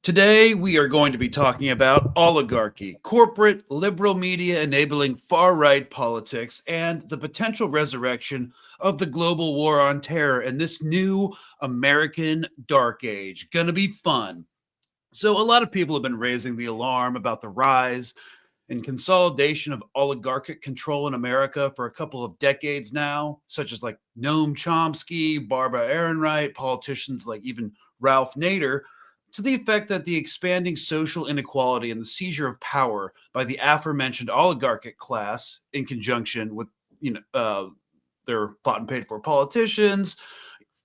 Today, we are going to be talking about oligarchy, corporate liberal media enabling far right politics, and the potential resurrection of the global war on terror in this new American dark age. Gonna be fun. So, a lot of people have been raising the alarm about the rise and consolidation of oligarchic control in America for a couple of decades now, such as like Noam Chomsky, Barbara Ehrenreich, politicians like even Ralph Nader, to the effect that the expanding social inequality and the seizure of power by the aforementioned oligarchic class, in conjunction with their bought and paid for politicians,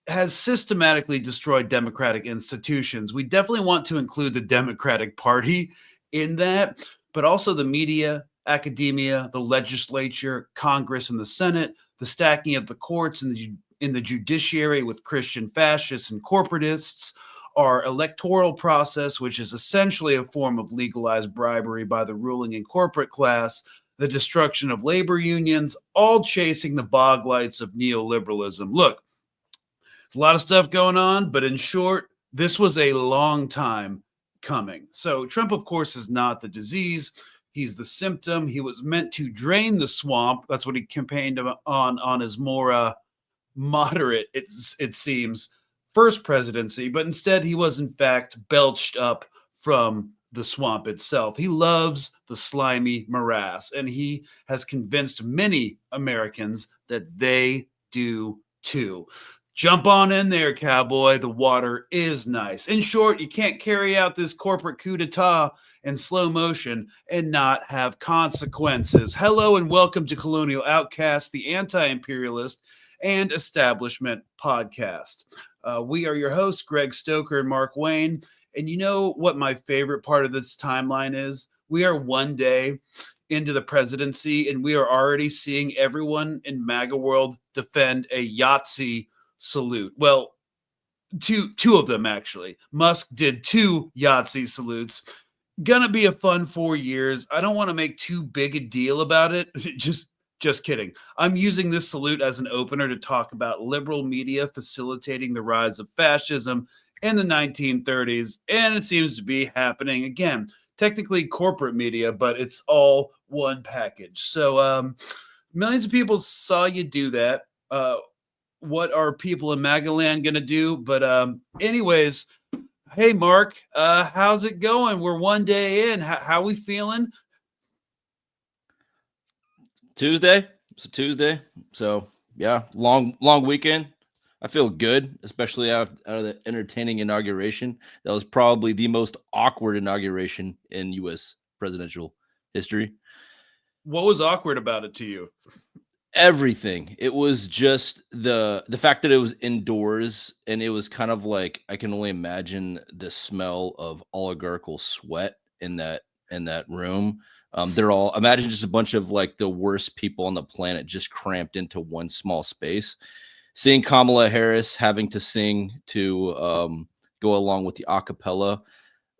has systematically destroyed democratic institutions. We definitely want to include the Democratic Party in that, but also the media, academia, the legislature, Congress, and the Senate, the stacking of the courts and in the judiciary with Christian fascists and corporatists, our electoral process, which is essentially a form of legalized bribery by the ruling and corporate class, the destruction of labor unions, all chasing the bog lights of neoliberalism. Look, a lot of stuff going on, but in short, this was a long time coming. So Trump, of course, is not the disease. He's the symptom. He was meant to drain the swamp. That's what he campaigned on his more moderate, it seems, first presidency. But instead, he was in fact belched up from the swamp itself. He loves the slimy morass, and he has convinced many Americans that they do too. Jump on in there, cowboy. The water is nice. In short, you can't carry out this corporate coup d'etat in slow motion and not have consequences. Hello and welcome to Colonial Outcast, the anti-imperialist and establishment podcast. We are your hosts, Greg Stoker and Mark Wayne. And you know what my favorite part of this timeline is? We are one day into the presidency, and we are already seeing everyone in MAGA world defend a Yahtzee salute. Well, two of them actually. Musk did two Yahtzee salutes. Gonna be a fun 4 years. I don't want to make too big a deal about it. Just kidding. I'm using this salute as an opener to talk about liberal media facilitating the rise of fascism in the 1930s, and it seems to be happening again. Technically corporate media, but it's all one package. So millions of people saw you do that. What are people in Magaland going to do? But anyways, hey, Mark, how's it going? We're one day in. How we feeling? Tuesday. It's a Tuesday. So, yeah, long weekend. I feel good, especially out of the entertaining inauguration. That was probably the most awkward inauguration in U.S. presidential history. What was awkward about it to you? Everything. It was just the fact that it was indoors, and it was kind of like I can only imagine the smell of oligarchical sweat in that room. They're all imagine just a bunch of like the worst people on the planet just cramped into one small space. Seeing Kamala Harris having to sing to go along with the acapella,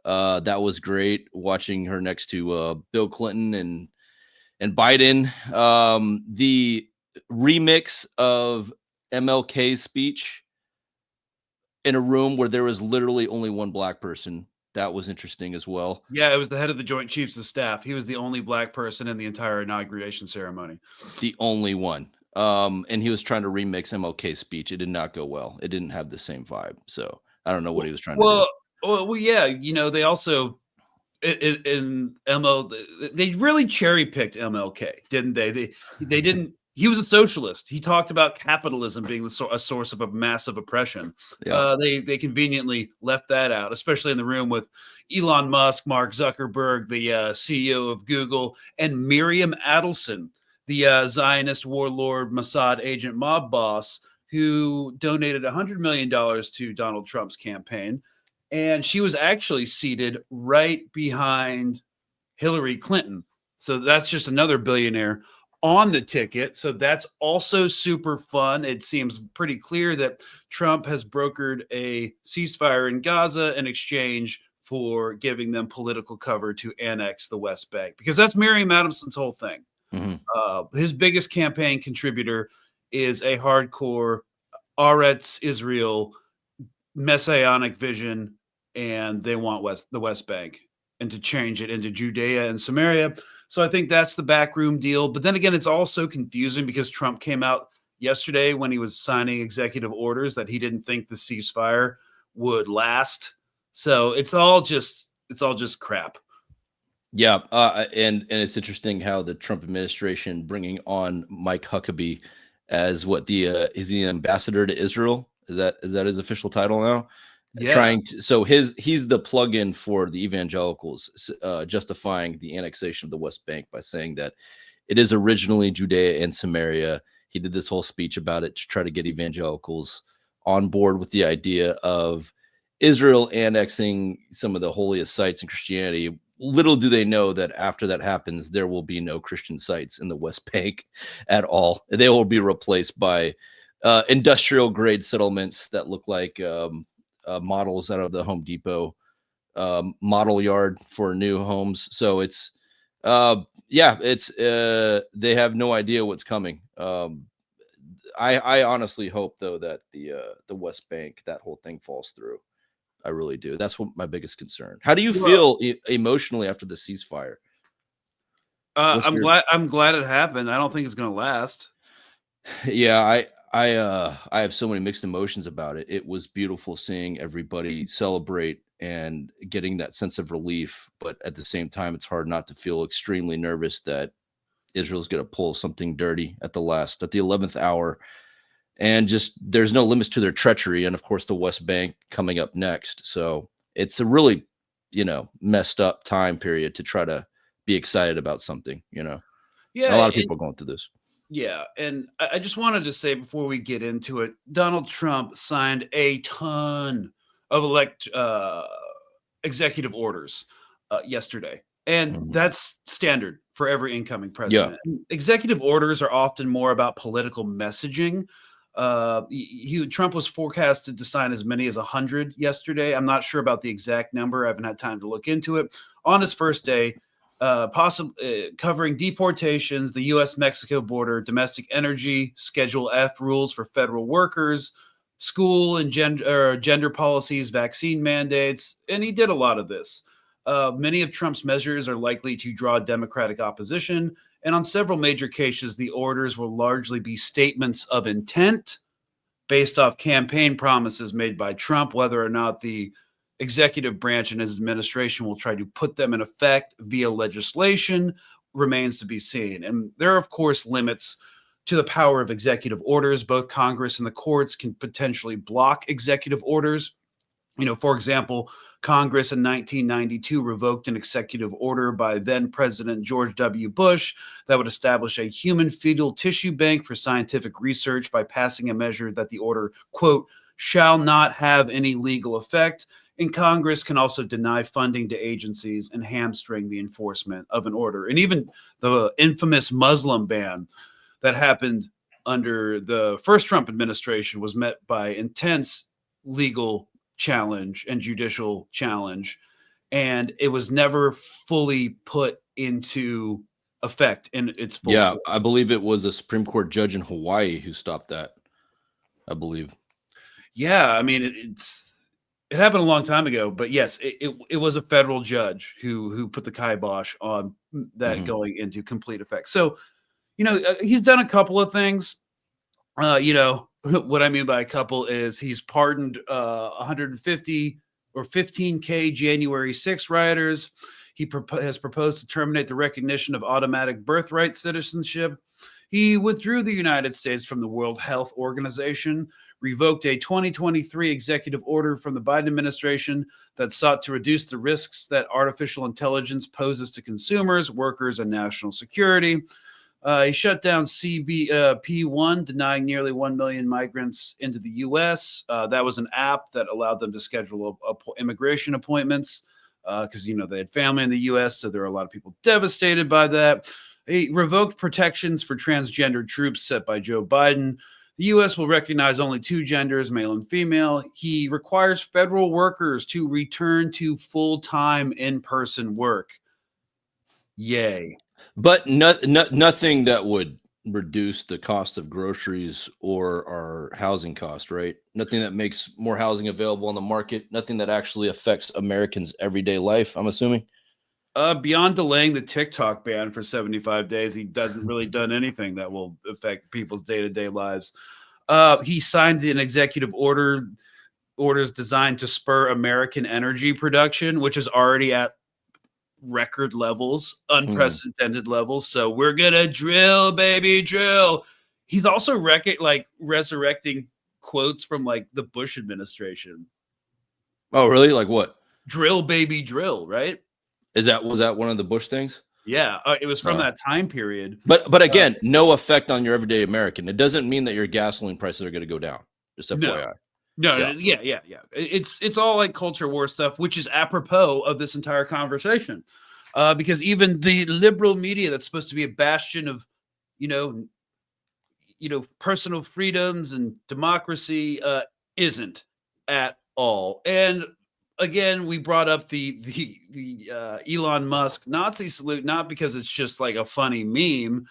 that was great. Watching her next to Bill Clinton and Biden. The remix of MLK's speech in a room where there was literally only one black person. That was interesting as well. Yeah, it was the head of the Joint Chiefs of Staff. He was the only black person in the entire inauguration ceremony. The only one. And he was trying to remix MLK's speech. It did not go well. It didn't have the same vibe. So I don't know what he was trying to do. Well, yeah. You know, they also in ML, they really cherry picked MLK, didn't they? They didn't. He was a socialist. He talked about capitalism being a source of a massive oppression. Yeah. They conveniently left that out, especially in the room with Elon Musk, Mark Zuckerberg, the CEO of Google, and Miriam Adelson, the Zionist warlord, Mossad agent, mob boss, who donated $100 million to Donald Trump's campaign. And she was actually seated right behind Hillary Clinton. So that's just another billionaire on the ticket. So that's also super fun. It seems pretty clear that Trump has brokered a ceasefire in Gaza in exchange for giving them political cover to annex the West Bank, because that's Miriam Adamson's whole thing. His biggest campaign contributor is a hardcore Aretz Israel messianic vision and they want the West Bank and to change it into Judea and Samaria. So I think that's the backroom deal. But then again, it's also confusing because Trump came out yesterday when he was signing executive orders that he didn't think the ceasefire would last. So it's all just crap. Yeah, and it's interesting how the Trump administration bringing on Mike Huckabee as what the is he an ambassador to Israel? Is that his official title now? Yeah. Trying to so he's the plug-in for the evangelicals, justifying the annexation of the West Bank by saying that it is originally Judea and Samaria. He did this whole speech about it to try to get evangelicals on board with the idea of Israel annexing some of the holiest sites in Christianity. Little do they know that after that happens, there will be no Christian sites in the West Bank at all. They will be replaced by industrial grade settlements that look like models out of the Home Depot model yard for new homes. So it's they have no idea what's coming. I honestly hope though that the West Bank, that whole thing falls through. I really do. That's what my biggest concern. How do you Well, feel emotionally after the ceasefire? What's I'm your glad it happened. I don't think it's going to last. Yeah, I have so many mixed emotions about it. It was beautiful seeing everybody celebrate and getting that sense of relief, but at the same time, it's hard not to feel extremely nervous that Israel's going to pull something dirty at the 11th hour, and just there's no limits to their treachery. And of course, the West Bank coming up next. So it's a really, messed up time period to try to be excited about something. And a Yeah, lot of people are going through this. yeah, and I just wanted to say before we get into it, Donald Trump signed a ton of executive orders yesterday, and Mhm. that's standard for every incoming Yeah. president. Executive orders are often more about political messaging. Trump was forecasted to sign as many as 100 yesterday. I'm not sure about the exact number. I haven't had time to look into it. On his first day, covering deportations, the U.S.-Mexico border, domestic energy, Schedule F rules for federal workers, school and gender policies, vaccine mandates, and he did a lot of this. Many of Trump's measures are likely to draw Democratic opposition, and on several major cases, the orders will largely be statements of intent based off campaign promises made by Trump. Whether or not the executive branch and his administration will try to put them in effect via legislation remains to be seen. And there are, of course, limits to the power of executive orders. Both Congress and the courts can potentially block executive orders. For example, Congress in 1992 revoked an executive order by then President George W. Bush that would establish a human fetal tissue bank for scientific research by passing a measure that the order, quote, shall not have any legal effect. And Congress can also deny funding to agencies and hamstring the enforcement of an order. And even the infamous Muslim ban that happened under the first Trump administration was met by intense legal challenge and judicial challenge, and it was never fully put into effect in its full Yeah, force. I believe it was a Supreme Court judge in Hawaii who stopped that, I believe. Yeah, I mean it happened a long time ago, but yes, it was a federal judge who put the kibosh on that Mhm. going into complete effect. So he's done a couple of things. What I mean by a couple is he's pardoned 150 or 15K January 6 rioters. He has proposed to terminate the recognition of automatic birthright citizenship. He withdrew the United States from the World Health Organization, revoked a 2023 executive order from the Biden administration that sought to reduce the risks that artificial intelligence poses to consumers, workers, and national security. He shut down CBP1, denying nearly 1 million migrants into the U.S. That was an app that allowed them to schedule immigration appointments because, they had family in the U.S., so there are a lot of people devastated by that. He revoked protections for transgender troops set by Joe Biden. The U.S. will recognize only two genders, male and female. He requires federal workers to return to full-time in-person work. Yay. But nothing that would reduce the cost of groceries or our housing cost, right? Nothing that makes more housing available on the market, nothing that actually affects Americans' everyday life, I'm assuming. Beyond delaying the TikTok ban for 75 days, he doesn't really done anything that will affect people's day-to-day lives. He signed an executive orders designed to spur American energy production, which is already at record levels, unprecedented levels. So we're gonna drill, baby, drill. He's also resurrecting quotes from like the Bush administration. Oh, really? Like what? Drill, baby, drill, right? Was that one of the Bush things? Yeah, it was from that time period. But again, no effect on your everyday American. It doesn't mean that your gasoline prices are going to go down. Just FYI. No, yeah. It's all like culture war stuff, which is apropos of this entire conversation, because even the liberal media that's supposed to be a bastion of, you know, personal freedoms and democracy, isn't at all. And again, we brought up the Elon Musk Nazi salute, not because it's just like a funny meme,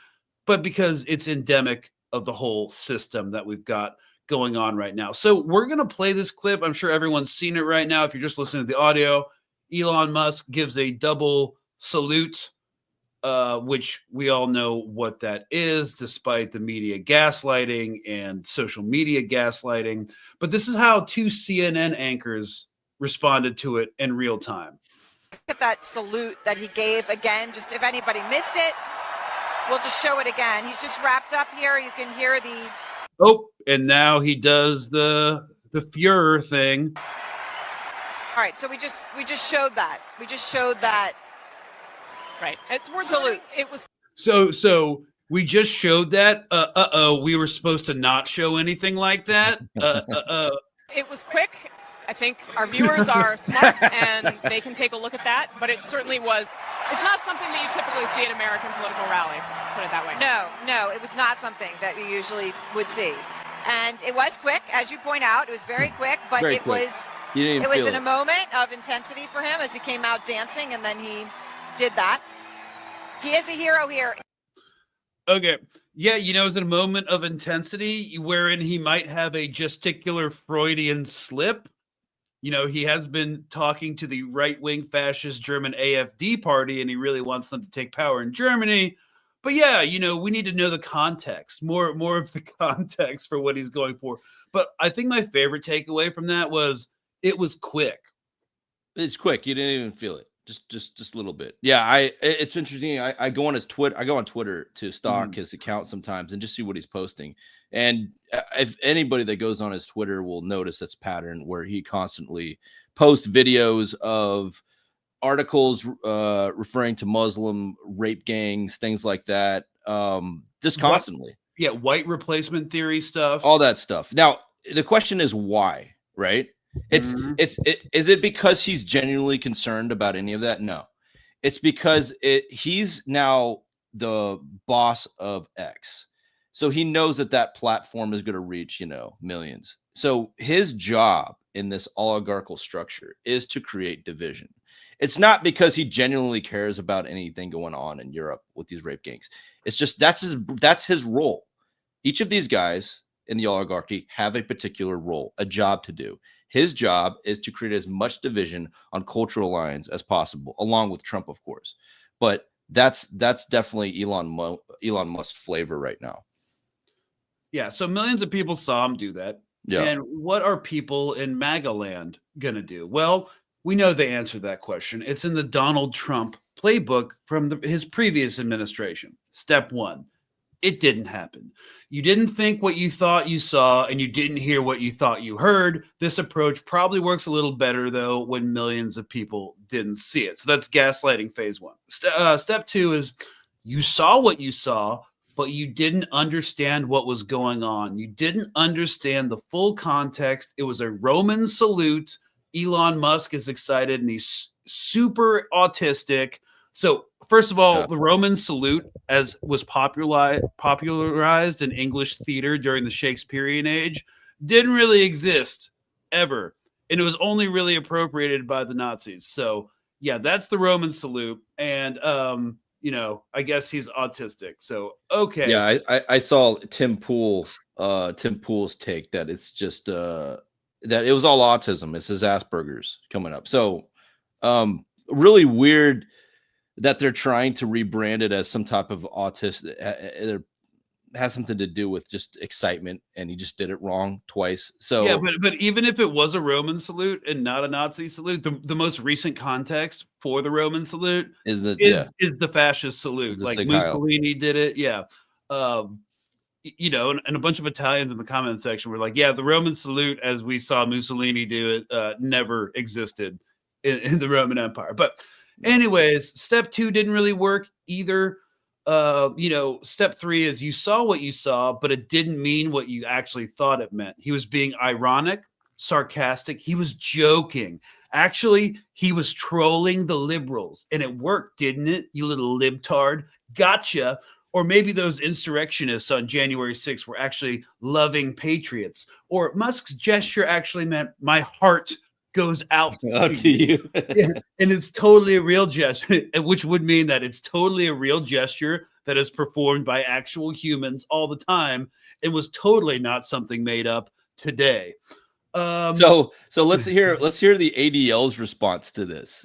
but because it's endemic of the whole system that we've got going on right now. So we're going to play this clip. I'm sure everyone's seen it right now. If you're just listening to the audio, Elon Musk gives a double salute, which we all know what that is, despite the media gaslighting and social media gaslighting. But this is how two CNN anchors responded to it in real time. Look at that salute that he gave again. Just if anybody missed it, we'll just show it again. He's just wrapped up here. You can hear the... Oh, and now he does the Fuhrer thing. All right, so we just showed that. We just showed that. Right. It's worth salute. It was So we just showed that. We were supposed to not show anything like that. It was quick. I think our viewers are smart and they can take a look at that. But it certainly was. It's not something that you typically see at American political rallies. Put it that way. No, it was not something that you usually would see. And it was quick, as you point out. It was very quick, but Very it quick. was in a moment of intensity for him as he came out dancing, and then he did that. He is a hero here. Okay. Yeah, it's in a moment of intensity wherein he might have a gesticular Freudian slip. He has been talking to the right-wing fascist German AfD party, and he really wants them to take power in Germany. But yeah, we need to know the context, more of the context for what he's going for. But I think my favorite takeaway from that was it was quick. It's quick. You didn't even feel it. Just a little bit. Yeah, it's interesting. I go on his Twitter. I go on Twitter to stalk his account sometimes and just see what he's posting. And if anybody that goes on his Twitter will notice this pattern where he constantly posts videos of articles referring to Muslim rape gangs, things like that, just constantly. White replacement theory stuff. All that stuff. Now, the question is why, right? Is it because he's genuinely concerned about any of that? No. It's because he's now the boss of X. So he knows that platform is going to reach, millions. So his job in this oligarchical structure is to create division. It's not because he genuinely cares about anything going on in Europe with these rape gangs. It's just that's his role. Each of these guys in the oligarchy have a particular role, a job to do. His job is to create as much division on cultural lines as possible, along with Trump, of course. But that's definitely Elon Musk's flavor right now. Yeah, so millions of people saw him do that. Yeah. And what are people in MAGA land going to do? Well, we know the answer to that question. It's in the Donald Trump playbook from his previous administration. Step 1, it didn't happen. You didn't think what you thought you saw, and you didn't hear what you thought you heard. This approach probably works a little better, though, when millions of people didn't see it. So that's gaslighting phase 1. Step 2 is you saw what you saw, but you didn't understand what was going on. You didn't understand the full context. It was a Roman salute. Elon Musk is excited, and he's super autistic. So first of all, the Roman salute, as was popularized in English theater during the Shakespearean age, didn't really exist ever. And it was only really appropriated by the Nazis. So yeah, that's the Roman salute. And I guess he's autistic. So, okay. Yeah, I saw Tim Pool's take that it's just that it was all autism. It's his Asperger's coming up. So really weird that they're trying to rebrand it as some type of autistic. It has something to do with just excitement, and he just did it wrong twice. So Yeah, but even if it was a Roman salute and not a Nazi salute, the most recent context for the Roman salute is is the fascist salute. Is the Like Sig Heil. Mussolini did it. Yeah. And a bunch of Italians in the comment section were like, yeah, the Roman salute, as we saw Mussolini do it, never existed in the Roman Empire. But anyways, step 2 didn't really work either. Step 3 is you saw what you saw, but it didn't mean what you actually thought it meant. He was being ironic, sarcastic. He was joking. Actually, he was trolling the liberals, and it worked, didn't it? You little libtard. Gotcha. Or maybe those insurrectionists on January 6th were actually loving patriots. Or Musk's gesture actually meant my heart goes out to you. Yeah, and it's totally a real gesture, which would mean that it's totally a real gesture that is performed by actual humans all the time and was totally not something made up today. So let's hear the ADL's response to this.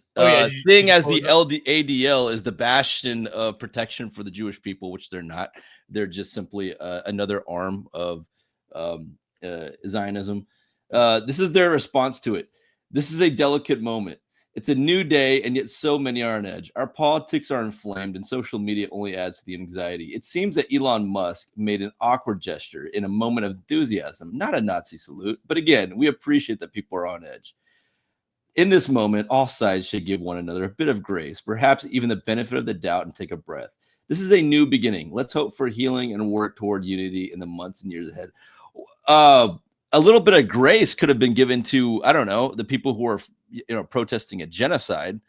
Seeing as the ADL is the bastion of protection for the Jewish people, which they're not. They're just simply another arm of Zionism. This is their response to it. This is a delicate moment. It's a new day, and yet so many are on edge. Our politics are inflamed, and social media only adds to the anxiety. It seems that Elon Musk made an awkward gesture in a moment of enthusiasm, not a Nazi salute. But again, we appreciate that people are on edge. In this moment, all sides should give one another a bit of grace, perhaps even the benefit of the doubt, and take a breath. This is a new beginning. Let's hope for healing and work toward unity in the months and years ahead. A little bit of grace could have been given to, I don't know, the people who are, protesting a genocide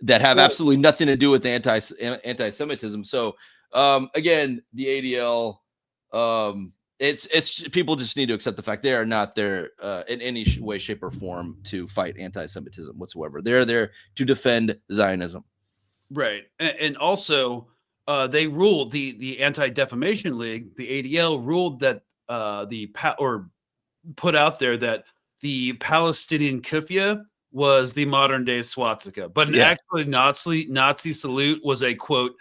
that have absolutely nothing to do with anti-Semitism. So again, the ADL, it's people just need to accept the fact they are not there in any way, shape, or form to fight anti-Semitism whatsoever. They're there to defend Zionism. Right. And also they ruled the Anti-Defamation League, the ADL ruled that put out there that the Palestinian kufiya was the modern day swastika, but actually Nazi salute was a quote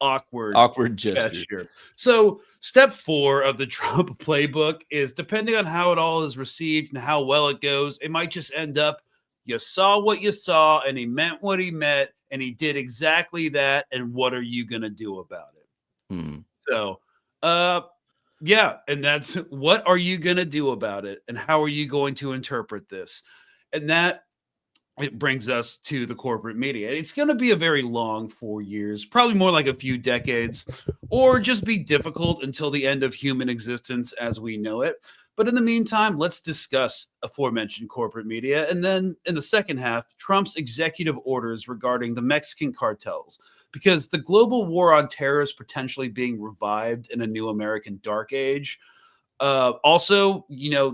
awkward gesture. So step 4 of the Trump playbook is, depending on how it all is received and how well it goes, it might just end up, you saw what you saw and he meant what he meant and he did exactly that. And what are you going to do about it? So, yeah, and that's what are you going to do about it, and how are you going to interpret this? And that it brings us to the corporate media. It's going to be a very long 4 years, probably more like a few decades, or just be difficult until the end of human existence as we know it. But in the meantime, let's discuss aforementioned corporate media. And then in the second half, Trump's executive orders regarding the Mexican cartels, because the global war on terror is potentially being revived in a new American dark age. Also,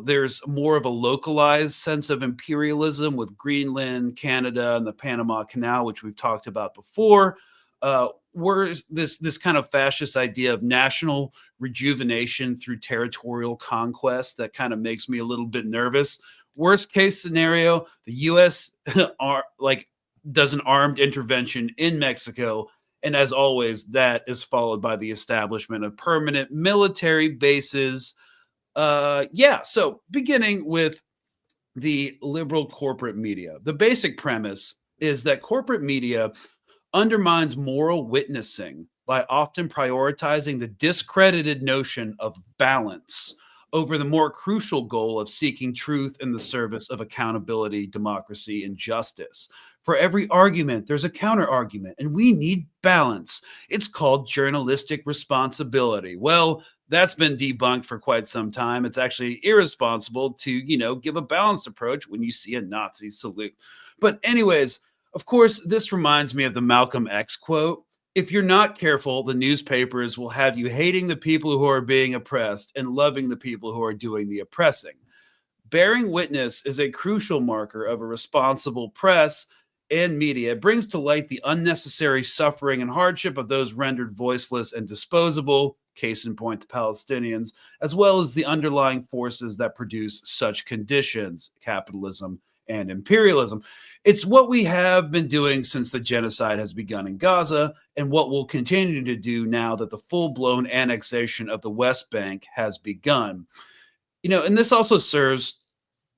there's more of a localized sense of imperialism with Greenland, Canada, and the Panama Canal, which we've talked about before. Where this kind of fascist idea of national rejuvenation through territorial conquest that kind of makes me a little bit nervous. Worst case scenario, the U.S. does an armed intervention in Mexico. And as always, that is followed by the establishment of permanent military bases. So beginning with the liberal corporate media, the basic premise is that corporate media undermines moral witnessing by often prioritizing the discredited notion of balance over the more crucial goal of seeking truth in the service of accountability, democracy, and justice. For every argument, there's a counter argument, and we need balance. It's called journalistic responsibility. Well, that's been debunked for quite some time. It's actually irresponsible to, give a balanced approach when you see a Nazi salute. But anyways, of course, this reminds me of the Malcolm X quote. If you're not careful, the newspapers will have you hating the people who are being oppressed and loving the people who are doing the oppressing. Bearing witness is a crucial marker of a responsible press. and media, it brings to light the unnecessary suffering and hardship of those rendered voiceless and disposable, case in point the Palestinians, as well as the underlying forces that produce such conditions, capitalism and imperialism. It's what we have been doing since the genocide has begun in Gaza, and what we'll continue to do now that the full-blown annexation of the West Bank has begun. And this also serves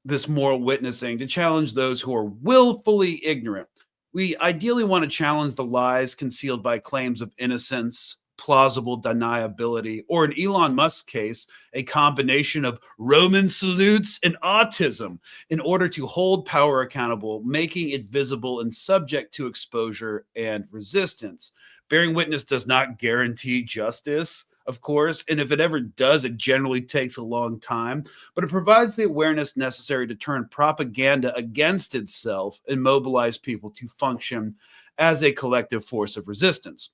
this moral witnessing to challenge those who are willfully ignorant. We ideally want to challenge the lies concealed by claims of innocence, plausible deniability, or in Elon Musk's case, a combination of Roman salutes and autism in order to hold power accountable, making it visible and subject to exposure and resistance. Bearing witness does not guarantee justice, of course, and if it ever does, it generally takes a long time, but it provides the awareness necessary to turn propaganda against itself and mobilize people to function as a collective force of resistance.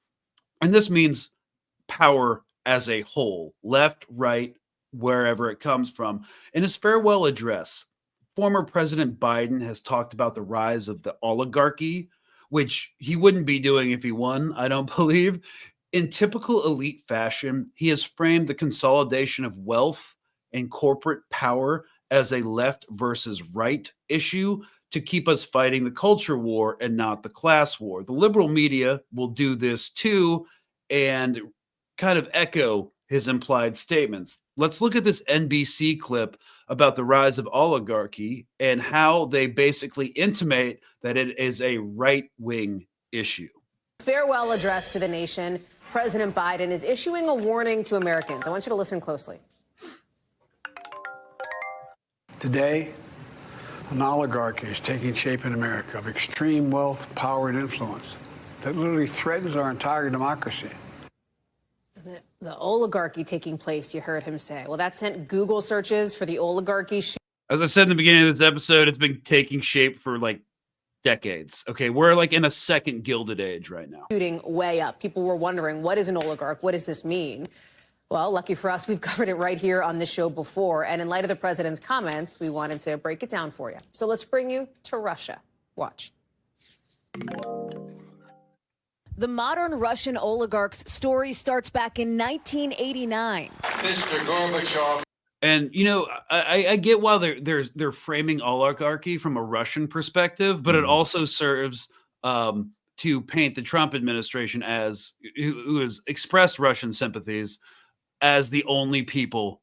And this means power as a whole, left, right, wherever it comes from. In his farewell address, former President Biden has talked about the rise of the oligarchy, which he wouldn't be doing if he won, I don't believe. In typical elite fashion, he has framed the consolidation of wealth and corporate power as a left versus right issue to keep us fighting the culture war and not the class war. The liberal media will do this too and kind of echo his implied statements. Let's look at this NBC clip about the rise of oligarchy and how they basically intimate that it is a right-wing issue. Farewell address to the nation. President Biden is issuing a warning to Americans. I want you to listen closely. Today, an oligarchy is taking shape in America of extreme wealth, power, and influence that literally threatens our entire democracy. The oligarchy taking place, you heard him say. Well, that sent Google searches for the oligarchy. As I said in the beginning of this episode, it's been taking shape for like decades. Okay, we're like in a second Gilded Age right now. Shooting way up. People were wondering, what is an oligarch? What does this mean? Well, lucky for us, we've covered it right here on this show before. And in light of the president's comments, we wanted to break it down for you. So let's bring you to Russia. Watch. The modern Russian oligarch's story starts back in 1989. Mr. Gorbachev. And I get why they're framing oligarchy from a Russian perspective, but it also serves to paint the Trump administration as who has expressed Russian sympathies as the only people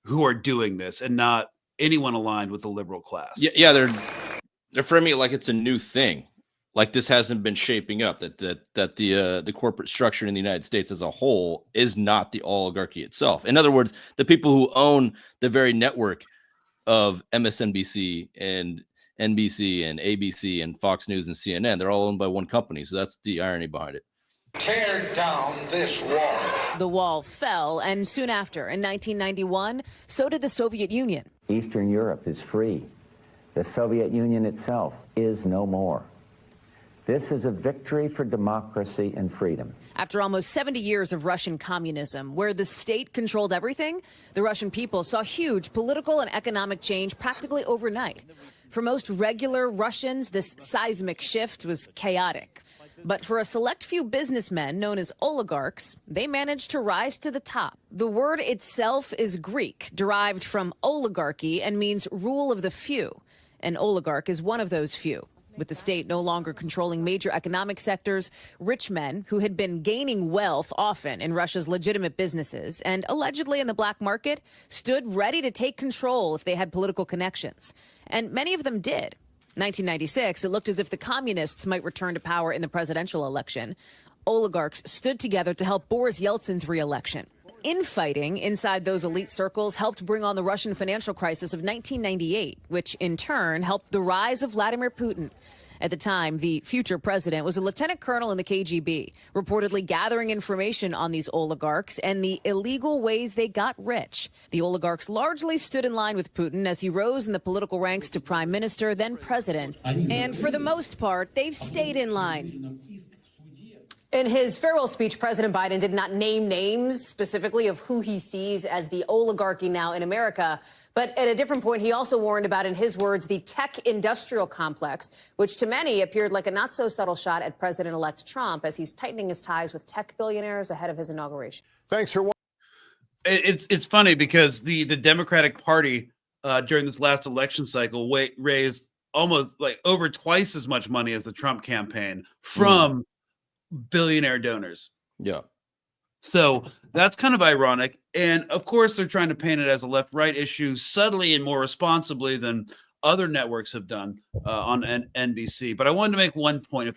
who are doing this, and not anyone aligned with the liberal class. Yeah, they're framing it like it's a new thing. Like this hasn't been shaping up, that the corporate structure in the United States as a whole is not the oligarchy itself. In other words, the people who own the very network of MSNBC and NBC and ABC and Fox News and CNN, they're all owned by one company. So that's the irony behind it. Tear down this wall. The wall fell, and soon after, in 1991, so did the Soviet Union. Eastern Europe is free. The Soviet Union itself is no more. This is a victory for democracy and freedom. After almost 70 years of Russian communism, where the state controlled everything, the Russian people saw huge political and economic change practically overnight. For most regular Russians, this seismic shift was chaotic. But for a select few businessmen known as oligarchs, they managed to rise to the top. The word itself is Greek, derived from oligarchy, and means rule of the few. An oligarch is one of those few. With the state no longer controlling major economic sectors, rich men who had been gaining wealth often in Russia's legitimate businesses and allegedly in the black market stood ready to take control if they had political connections. And many of them did. 1996, it looked as if the communists might return to power in the presidential election. Oligarchs stood together to help Boris Yeltsin's re-election. Infighting inside those elite circles helped bring on the Russian financial crisis of 1998, which in turn helped the rise of Vladimir Putin. At the time, the future president was a lieutenant colonel in the KGB, reportedly gathering information on these oligarchs and the illegal ways they got rich. The oligarchs largely stood in line with Putin as he rose in the political ranks to prime minister, then president. And for the most part, they've stayed in line. In his farewell speech, President Biden did not name names specifically of who he sees as the oligarchy now in America, But at a different point, he also warned about, in his words, the tech industrial complex, which to many appeared like a not so subtle shot at President-elect Trump as he's tightening his ties with tech billionaires ahead of his inauguration. Thanks for watching. It's funny because the Democratic Party during this last election cycle raised almost like over twice as much money as the Trump campaign from billionaire donors. Yeah. So that's kind of ironic. And of course, they're trying to paint it as a left-right issue subtly and more responsibly than other networks have done on NBC. But I wanted to make one point.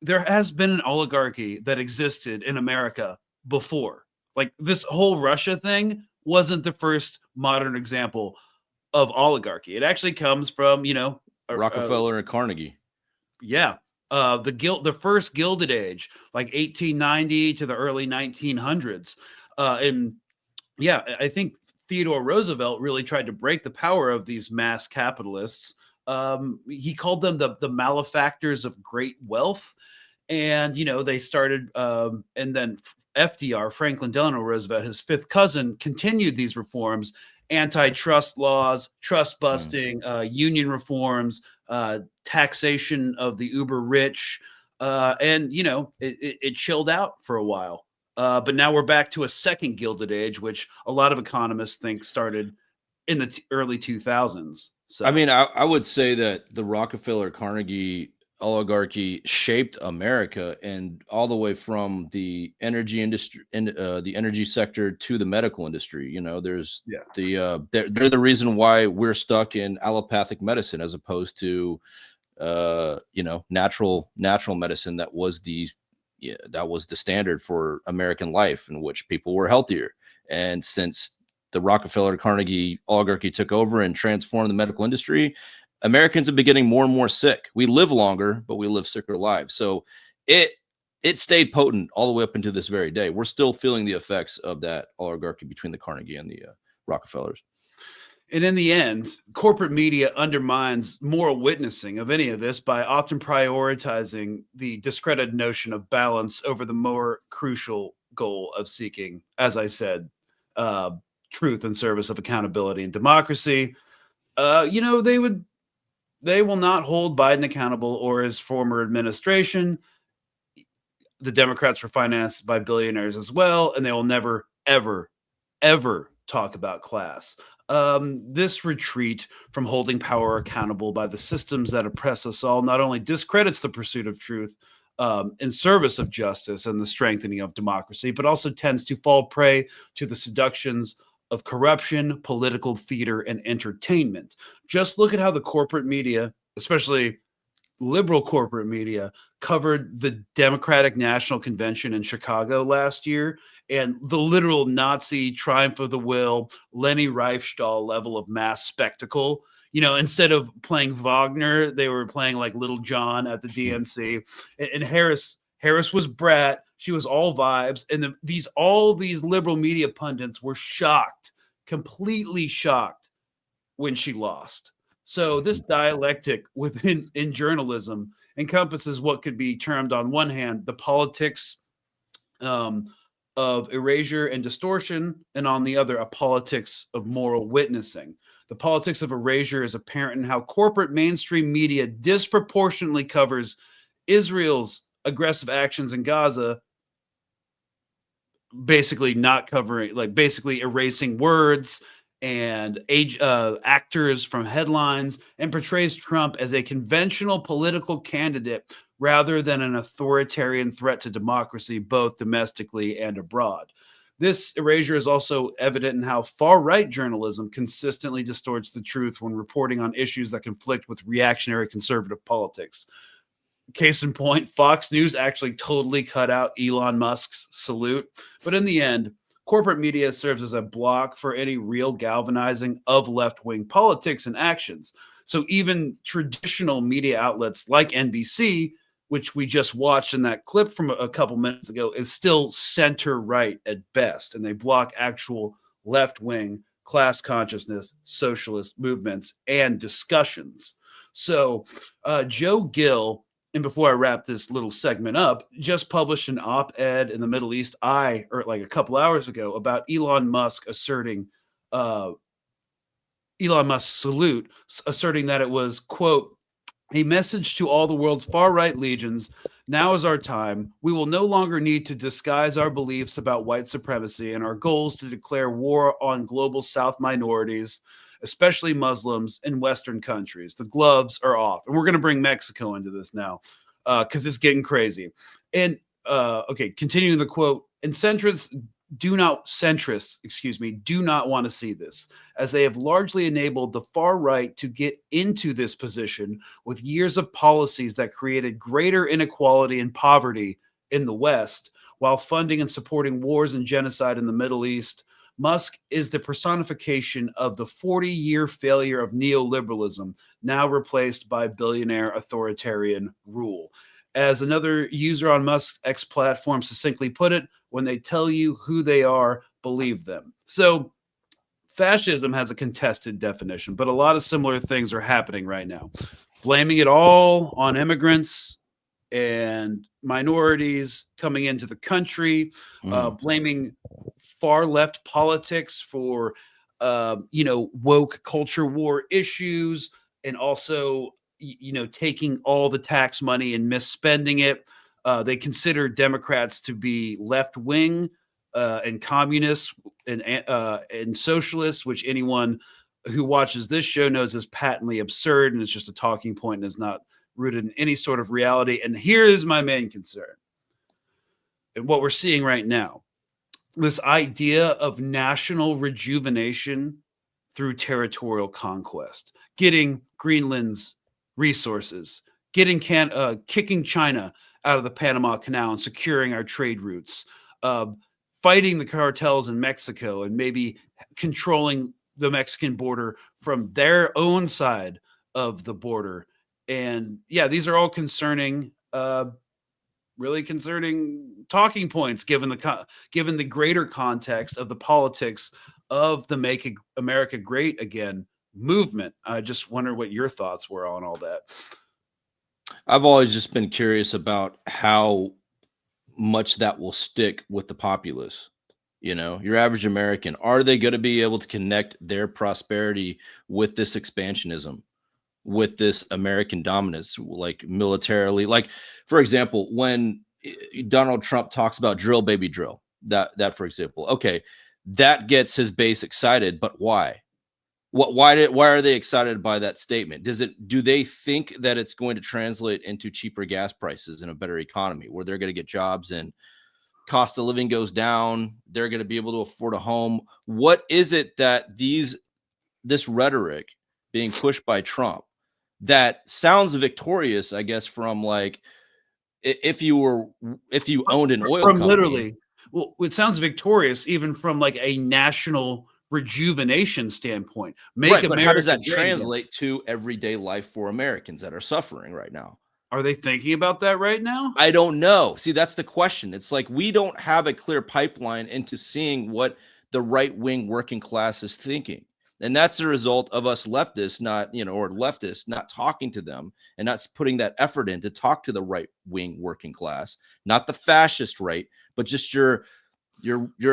There has been an oligarchy that existed in America before. Like this whole Russia thing wasn't the first modern example of oligarchy. It actually comes from, Rockefeller and Carnegie. Yeah. The first Gilded Age, like 1890 to the early 1900s. And yeah, I think Theodore Roosevelt really tried to break the power of these mass capitalists. He called them the malefactors of great wealth. And, they started, and then FDR, Franklin Delano Roosevelt, his fifth cousin, continued these reforms, antitrust laws, trust busting, union reforms, taxation of the uber rich. And, it chilled out for a while. But now we're back to a second Gilded Age, which a lot of economists think started in the early 2000s. So, I mean, I would say that the Rockefeller Carnegie oligarchy shaped America, and all the way from the energy industry, the energy sector to the medical industry. They're the reason why we're stuck in allopathic medicine as opposed to natural medicine that was the standard for American life, in which people were healthier. And since the Rockefeller Carnegie oligarchy took over and transformed the medical industry, Americans have been getting more and more sick. We live longer, but we live sicker lives. So it stayed potent all the way up into this very day. We're still feeling the effects of that oligarchy between the Carnegie and the Rockefellers. And in the end, corporate media undermines moral witnessing of any of this by often prioritizing the discredited notion of balance over the more crucial goal of seeking, as I said, truth in service of accountability and democracy. They will not hold Biden accountable or his former administration. The Democrats were financed by billionaires as well, and they will never, ever, ever talk about class. This retreat from holding power accountable by the systems that oppress us all not only discredits the pursuit of truth in service of justice and the strengthening of democracy, but also tends to fall prey to the seductions of corruption, political theater, and entertainment. Just look at how the corporate media, especially liberal corporate media, covered the Democratic National Convention in Chicago last year and the literal Nazi triumph of the will, Leni Riefenstahl level of mass spectacle. Instead of playing Wagner, they were playing like Little John at the DNC. And Harris was brat. She was all vibes. And all these liberal media pundits were shocked, completely shocked when she lost. So this dialectic in journalism encompasses what could be termed, on one hand, the politics of erasure and distortion, and on the other, a politics of moral witnessing. The politics of erasure is apparent in how corporate mainstream media disproportionately covers Israel's aggressive actions in Gaza, basically erasing words and actors from headlines, and portrays Trump as a conventional political candidate rather than an authoritarian threat to democracy, both domestically and abroad. This erasure is also evident in how far-right journalism consistently distorts the truth when reporting on issues that conflict with reactionary conservative politics. Case in point, Fox News actually totally cut out Elon Musk's salute. But in the end, corporate media serves as a block for any real galvanizing of left-wing politics and actions. So even traditional media outlets like NBC, which we just watched in that clip from a couple minutes ago, is still center-right at best. And they block actual left-wing class consciousness, socialist movements, and discussions. So Joe Gill, and before I wrap this little segment up, just published an op-ed in the Middle East Eye, or like a couple hours ago, about Elon Musk asserting Elon Musk's salute, asserting that it was, quote, a message to all the world's far-right legions. Now is our time. We will no longer need to disguise our beliefs about white supremacy and our goals to declare war on global South minorities, especially Muslims in Western countries. The gloves are off. And we're going to bring Mexico into this now because it's getting crazy. And okay, continuing the quote, and centrists do not want to see this, as they have largely enabled the far right to get into this position with years of policies that created greater inequality and poverty in the West, while funding and supporting wars and genocide in the Middle East. Musk is the personification of the 40-year failure of neoliberalism, now replaced by billionaire authoritarian rule. As another user on Musk's X platform succinctly put it, when they tell you who they are, believe them. So fascism has a contested definition, but a lot of similar things are happening right now. Blaming it all on immigrants and minorities coming into the country, blaming far left politics for, woke culture war issues, and also taking all the tax money and misspending it. They consider Democrats to be left wing and communists and socialists, which anyone who watches this show knows is patently absurd and it's just a talking point and is not rooted in any sort of reality. And here is my main concern. And what we're seeing right now, this idea of national rejuvenation through territorial conquest, getting Greenland's resources, kicking China out of the Panama Canal and securing our trade routes, fighting the cartels in Mexico and maybe controlling the Mexican border from their own side of the border. And yeah, these are all concerning, really concerning talking points given the greater context of the politics of the Make America Great Again movement. I just wonder what your thoughts were on all that. I've always just been curious about how much that will stick with the populace. Your average American, are they going to be able to connect their prosperity with this expansionism, with this American dominance, like militarily? Like, for example, when Donald Trump talks about drill, baby, drill, that for example, okay, that gets his base excited, but why? Why are they excited by that statement? Do they think that it's going to translate into cheaper gas prices and a better economy where they're going to get jobs and cost of living goes down? They're going to be able to afford a home. What is it that this rhetoric being pushed by Trump that sounds victorious, I guess, from like, if you owned an oil company, literally, well, it sounds victorious even from like a national rejuvenation standpoint. Right, but how does that translate to everyday life for Americans that are suffering right now? Are they thinking about that right now? I don't know. See, that's the question. It's like we don't have a clear pipeline into seeing what the right-wing working class is thinking. And that's the result of us leftists not talking to them and not putting that effort in to talk to the right-wing working class, not the fascist right, but just your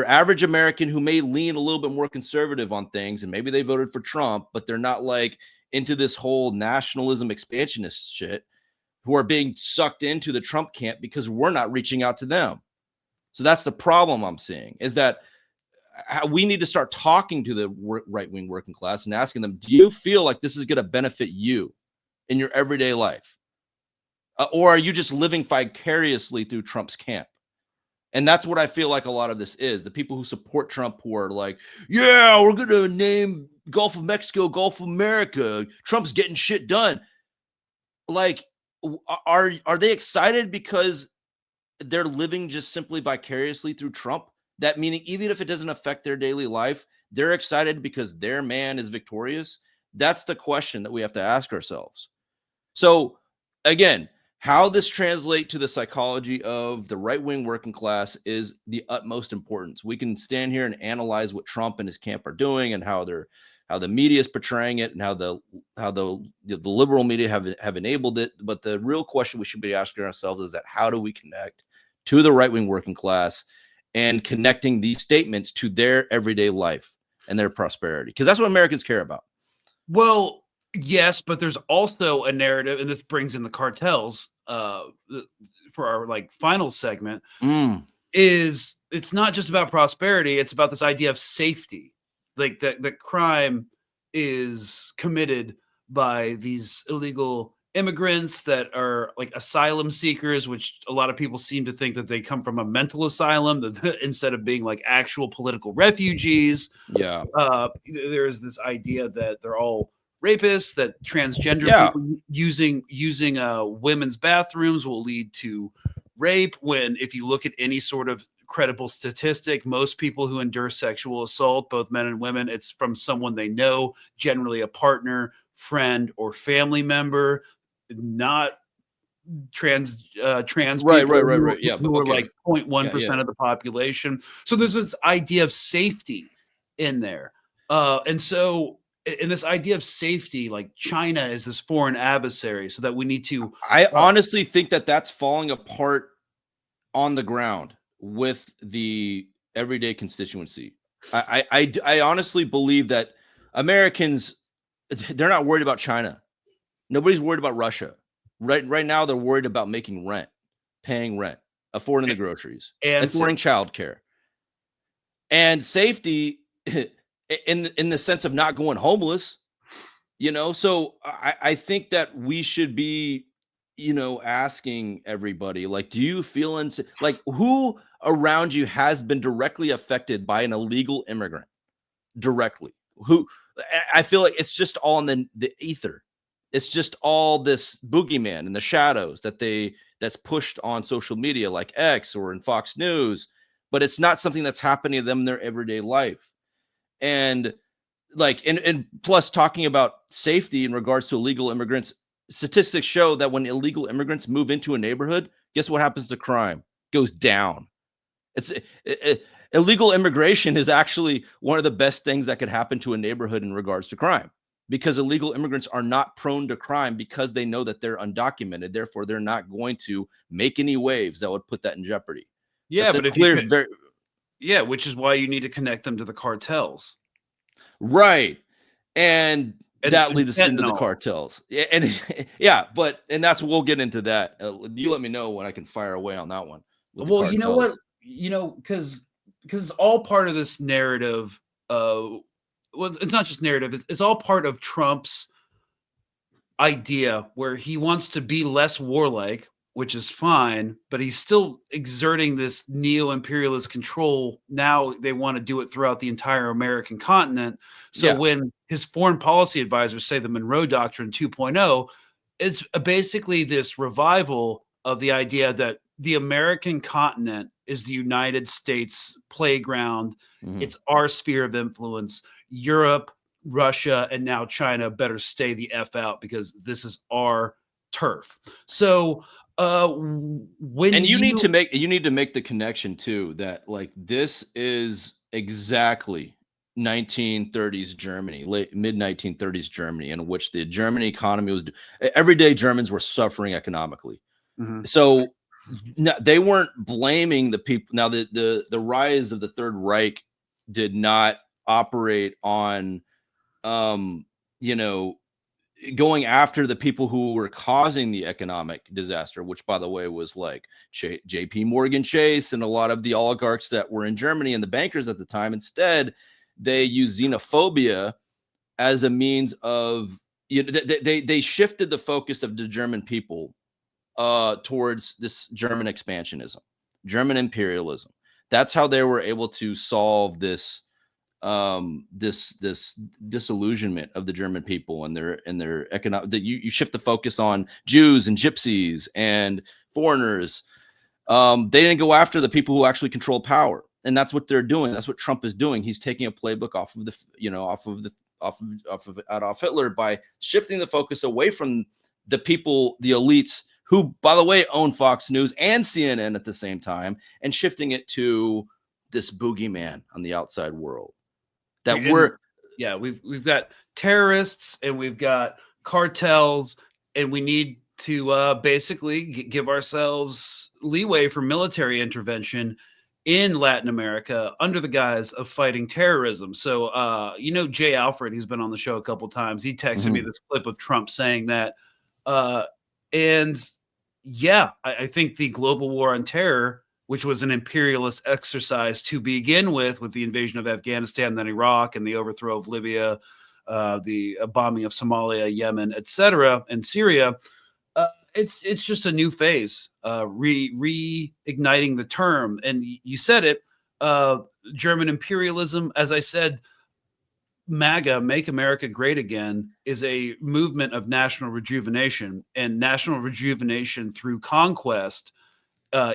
average American who may lean a little bit more conservative on things, and maybe they voted for Trump, but they're not like into this whole nationalism expansionist shit, who are being sucked into the Trump camp because we're not reaching out to them. So that's the problem I'm seeing, is that we need to start talking to the right-wing working class and asking them, do you feel like this is going to benefit you in your everyday life? Or are you just living vicariously through Trump's camp? And that's what I feel like a lot of this is. The people who support Trump, who are like, yeah, we're going to name Gulf of Mexico, Gulf of America. Trump's getting shit done. Like, are they excited because they're living just simply vicariously through Trump? That meaning, even if it doesn't affect their daily life, they're excited because their man is victorious? That's the question that we have to ask ourselves. So again, how this translates to the psychology of the right-wing working class is the utmost importance. We can stand here and analyze what Trump and his camp are doing and how the media is portraying it and how the liberal media have enabled it. But the real question we should be asking ourselves is that how do we connect to the right-wing working class and connecting these statements to their everyday life and their prosperity? Because that's what Americans care about. Well, yes, but there's also a narrative, and this brings in the cartels for our like final segment. Is it's not just about prosperity, it's about this idea of safety. Like that crime is committed by these illegal immigrants that are like asylum seekers, which a lot of people seem to think that they come from a mental asylum instead of being like actual political refugees. Yeah. There's this idea that they're all rapists, that transgender Yeah. people using women's bathrooms will lead to rape, when if you look at any sort of credible statistic, most people who endure sexual assault, both men and women, it's from someone they know, generally a partner, friend, or family member, not trans Right. people Yeah, but who are okay. like 0.1% of the population. So there's this idea of safety in there. And so in this idea of safety, like China is this foreign adversary, so that we need to I honestly think that that's falling apart on the ground with the everyday constituency. I honestly believe that Americans, they're not worried about China. Nobody's worried about Russia. Right now, they're worried about making rent, paying rent, affording the groceries, and affording childcare, and safety in the sense of not going homeless. So I think that we should be, asking everybody, like, do you feel like who around you has been directly affected by an illegal immigrant directly? Who? I feel like it's just all in the ether. It's just all this boogeyman in the shadows that's pushed on social media like X or in Fox News, but it's not something that's happening to them in their everyday life. And like, and plus talking about safety in regards to illegal immigrants, statistics show that when illegal immigrants move into a neighborhood, guess what happens to crime? Goes down. Illegal immigration is actually one of the best things that could happen to a neighborhood in regards to crime, because illegal immigrants are not prone to crime because they know that they're undocumented. Therefore, they're not going to make any waves that would put that in jeopardy. Yeah, That's but which is why you need to connect them to the cartels. Right. And that leads us into the fentanyl. cartels. And that's, we'll get into that. You let me know when I can fire away on that one. Well, you know what? Because it's all part of this narrative. Well, it's not just narrative. It's all part of Trump's idea where he wants to be less warlike, which is fine, but he's still exerting this neo-imperialist control. Now they want to do it throughout the entire American continent. So when his foreign policy advisors say the Monroe Doctrine 2.0, it's basically this revival of the idea that the American continent is the United States playground. It's our sphere of influence. Europe, Russia, and now China better stay the F out, because this is our turf. So when you need to make the connection too, that like this is exactly 1930s Germany, mid 1930s Germany, in which the German economy was everyday Germans were suffering economically. So they weren't blaming the people. Now the rise of the Third Reich did not operate on going after the people who were causing the economic disaster, which, by the way, was like JP Morgan Chase and a lot of the oligarchs that were in Germany and the bankers at the time. Instead, they used xenophobia as a means of, they shifted the focus of the German people towards this German expansionism, German imperialism. That's how they were able to solve this this disillusionment of the German people and their economic, that you shift the focus on Jews and gypsies and foreigners. They didn't go after the people who actually control power, and that's what they're doing. That's what Trump is doing. He's taking a playbook off of Adolf Hitler by shifting the focus away from the people, the elites, who, by the way, own Fox News and CNN at the same time, and shifting it to this boogeyman on the outside world. We've got terrorists and we've got cartels, and we need to basically give ourselves leeway for military intervention. in Latin America under the guise of fighting terrorism. So, Jay Alfred, he's been on the show a couple times. He texted me this clip of Trump saying that. And yeah, I think the global war on terror, which was an imperialist exercise to begin with the invasion of Afghanistan, then Iraq, and the overthrow of Libya, the bombing of Somalia, Yemen, etc., and Syria. It's just a new phase, reigniting the term. And you said it, German imperialism. As I said, MAGA, Make America Great Again, is a movement of national rejuvenation, and national rejuvenation through conquest,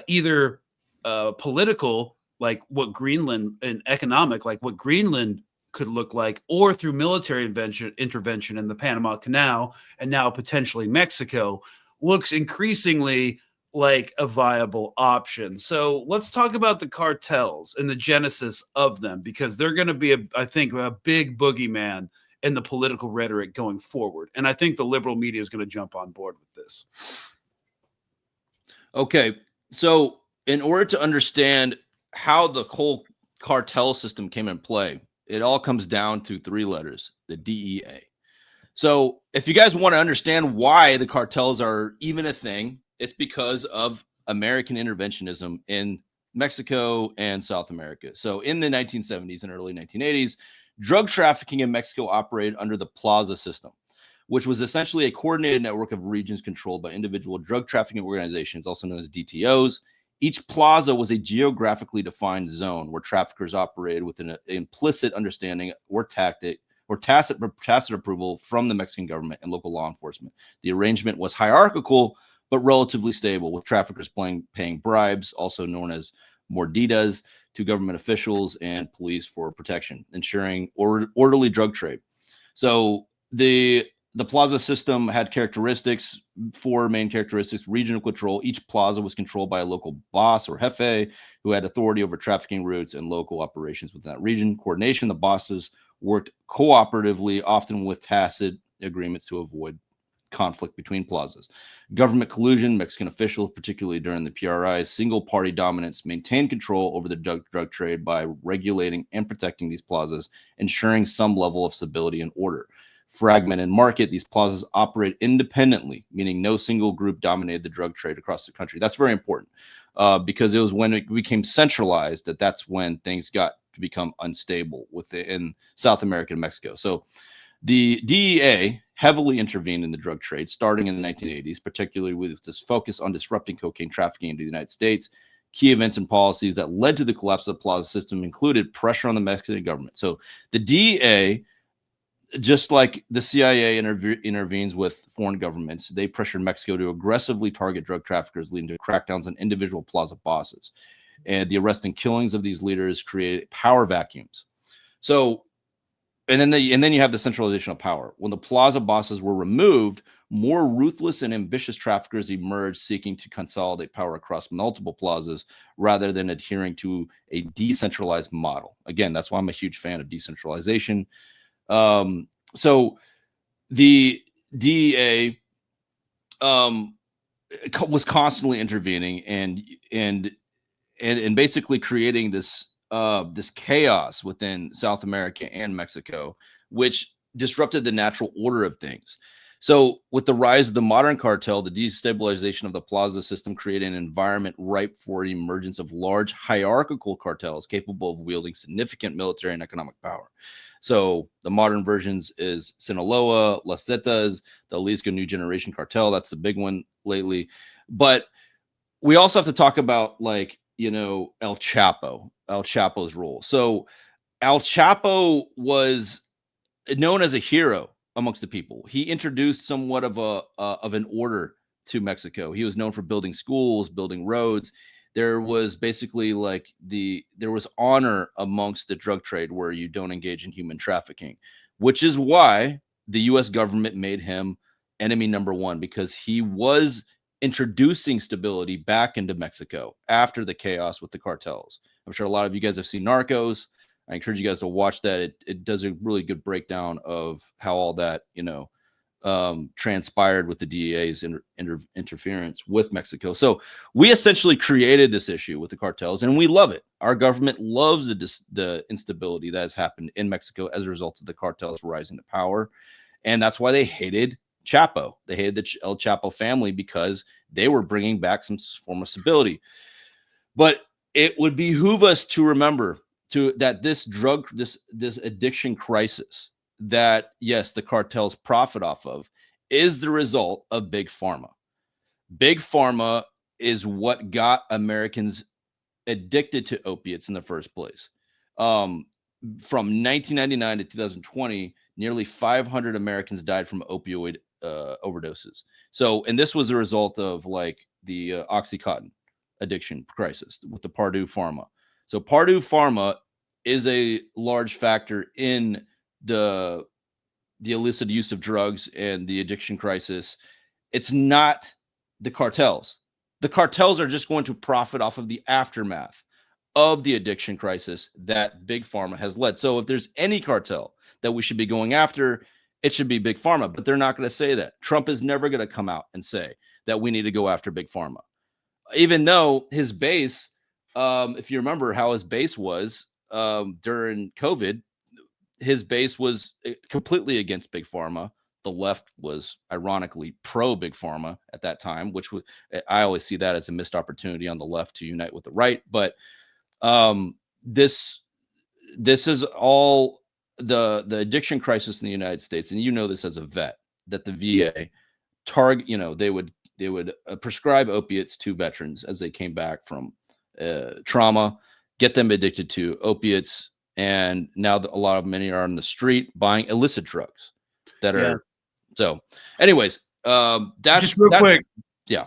either political, like what Greenland, and economic, like what Greenland could look like, or through military intervention in the Panama Canal, and now potentially Mexico, looks increasingly like a viable option. So let's talk about the cartels and the genesis of them, because they're going to be, I think, a big boogeyman in the political rhetoric going forward. And I think the liberal media is going to jump on board with this. Okay, so in order to understand how the whole cartel system came in play, it all comes down to 3 letters, the DEA. So if you guys want to understand why the cartels are even a thing, it's because of American interventionism in Mexico and South America. So in the 1970s and early 1980s, drug trafficking in Mexico operated under the Plaza system, which was essentially a coordinated network of regions controlled by individual drug trafficking organizations, also known as DTOs. Each plaza was a geographically defined zone where traffickers operated with an implicit understanding or tacit approval from the Mexican government and local law enforcement. The arrangement was hierarchical, but relatively stable, with traffickers paying bribes, also known as mordidas, to government officials and police for protection, ensuring orderly drug trade. So the plaza system had 4 main characteristics: regional control. Each plaza was controlled by a local boss or jefe who had authority over trafficking routes and local operations within that region. Coordination: the bosses worked cooperatively, often with tacit agreements to avoid conflict between plazas. Government collusion: Mexican officials, particularly during the PRI's single-party dominance, maintained control over the drug trade by regulating and protecting these plazas, ensuring some level of stability and order. Fragmented market: these plazas operate independently, meaning no single group dominated the drug trade across the country. That's very important, because it was when it became centralized that's when things got to become unstable in South America and Mexico. So the DEA heavily intervened in the drug trade starting in the 1980s, particularly with this focus on disrupting cocaine trafficking into the United States. Key events and policies that led to the collapse of the plaza system included pressure on the Mexican government. So the DEA, just like the CIA intervenes with foreign governments, they pressured Mexico to aggressively target drug traffickers, leading to crackdowns on individual plaza bosses. And the arrest and killings of these leaders created power vacuums. So, and then you have the centralization of power. When the plaza bosses were removed, more ruthless and ambitious traffickers emerged, seeking to consolidate power across multiple plazas rather than adhering to a decentralized model. Again, that's why I'm a huge fan of decentralization. So the DEA was constantly intervening and basically creating this chaos within South America and Mexico, which disrupted the natural order of things. So with the rise of the modern cartel, the destabilization of the plaza system created an environment ripe for the emergence of large hierarchical cartels capable of wielding significant military and economic power. So the modern versions is Sinaloa, Las Zetas, the Jalisco New Generation Cartel. That's the big one lately. But we also have to talk about, like, El Chapo's role. So El Chapo was known as a hero amongst the people. He introduced somewhat of an order to Mexico. He was known for building schools, building roads. There was basically there was honor amongst the drug trade where you don't engage in human trafficking, which is why the U.S. government made him enemy number 1, because he was introducing stability back into Mexico after the chaos with the cartels. I'm sure a lot of you guys have seen Narcos. I encourage you guys to watch that. It does a really good breakdown of how all that, transpired with the DEA's interference with Mexico. So we essentially created this issue with the cartels, and we love it. Our government loves the instability that has happened in Mexico as a result of the cartels rising to power. And that's why they hated Chapo. They hated the El Chapo family because they were bringing back some form of stability. But it would behoove us to remember that this addiction crisis that, yes, the cartels profit off of is the result of big pharma. Big pharma is what got Americans addicted to opiates in the first place. From 1999 to 2020, nearly 500 Americans died from opioid overdoses. So, and this was a result of like the Oxycontin addiction crisis with the Purdue Pharma. So Purdue Pharma is a large factor in the illicit use of drugs and the addiction crisis. It's not the cartels. The cartels are just going to profit off of the aftermath of the addiction crisis that big pharma has led. So if there's any cartel that we should be going after, it should be big pharma, but they're not going to say that. Trump is never going to come out and say that we need to go after big pharma, even though his base, if you remember how his base was during COVID, his base was completely against big pharma. The left was ironically pro big pharma at that time, which I always see that as a missed opportunity on the left to unite with the right. But this is all the addiction crisis in the United States, and you know this as a vet, that the VA target, they would prescribe opiates to veterans as they came back from trauma, get them addicted to opiates, and now a lot of many are on the street buying illicit drugs that are. So, anyways, that's just real quick. Yeah.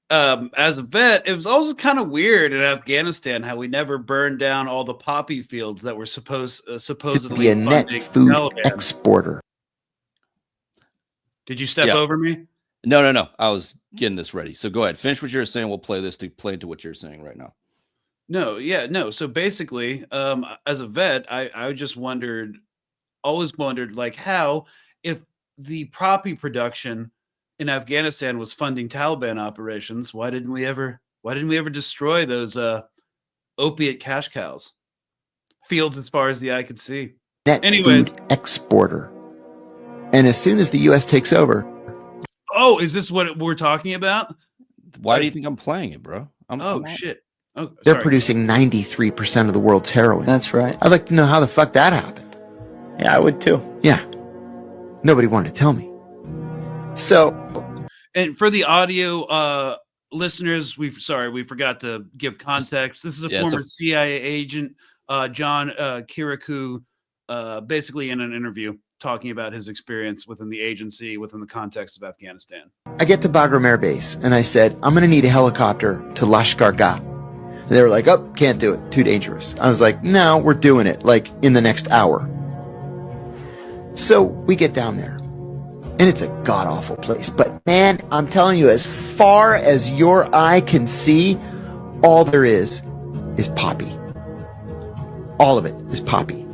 As a vet, it was also kind of weird in Afghanistan how we never burned down all the poppy fields that were supposedly to be a net food Taliban exporter. Did you step over me? No. I was getting this ready. So go ahead. Finish what you're saying. We'll play this to play into what you're saying right now. No. So basically, as a vet, I just always wondered, like, how, if the poppy production in Afghanistan was funding Taliban operations, why didn't we ever destroy those opiate cash cows? Fields as far as the eye could see. Anyways, food exporter. And as soon as the U.S. takes over. Oh, is this what we're talking about? Why do you think I'm playing it, bro? Shit. Oh, they're producing 93% of the world's heroin. That's right. I'd like to know how the fuck that happened. Yeah, I would too. Yeah. Nobody wanted to tell me. So, and for the audio listeners, we forgot to give context. This is a former CIA agent, John Kirikou, basically in an interview talking about his experience within the agency, within the context of Afghanistan. I get to Bagram Air Base, and I said, I'm going to need a helicopter to Lashkar Gah. And they were like, oh, can't do it. Too dangerous. I was like, no, we're doing it, like, in the next hour. So we get down there, and it's a god-awful place. But, man, I'm telling you, as far as your eye can see, all there is poppy. All of it is poppy.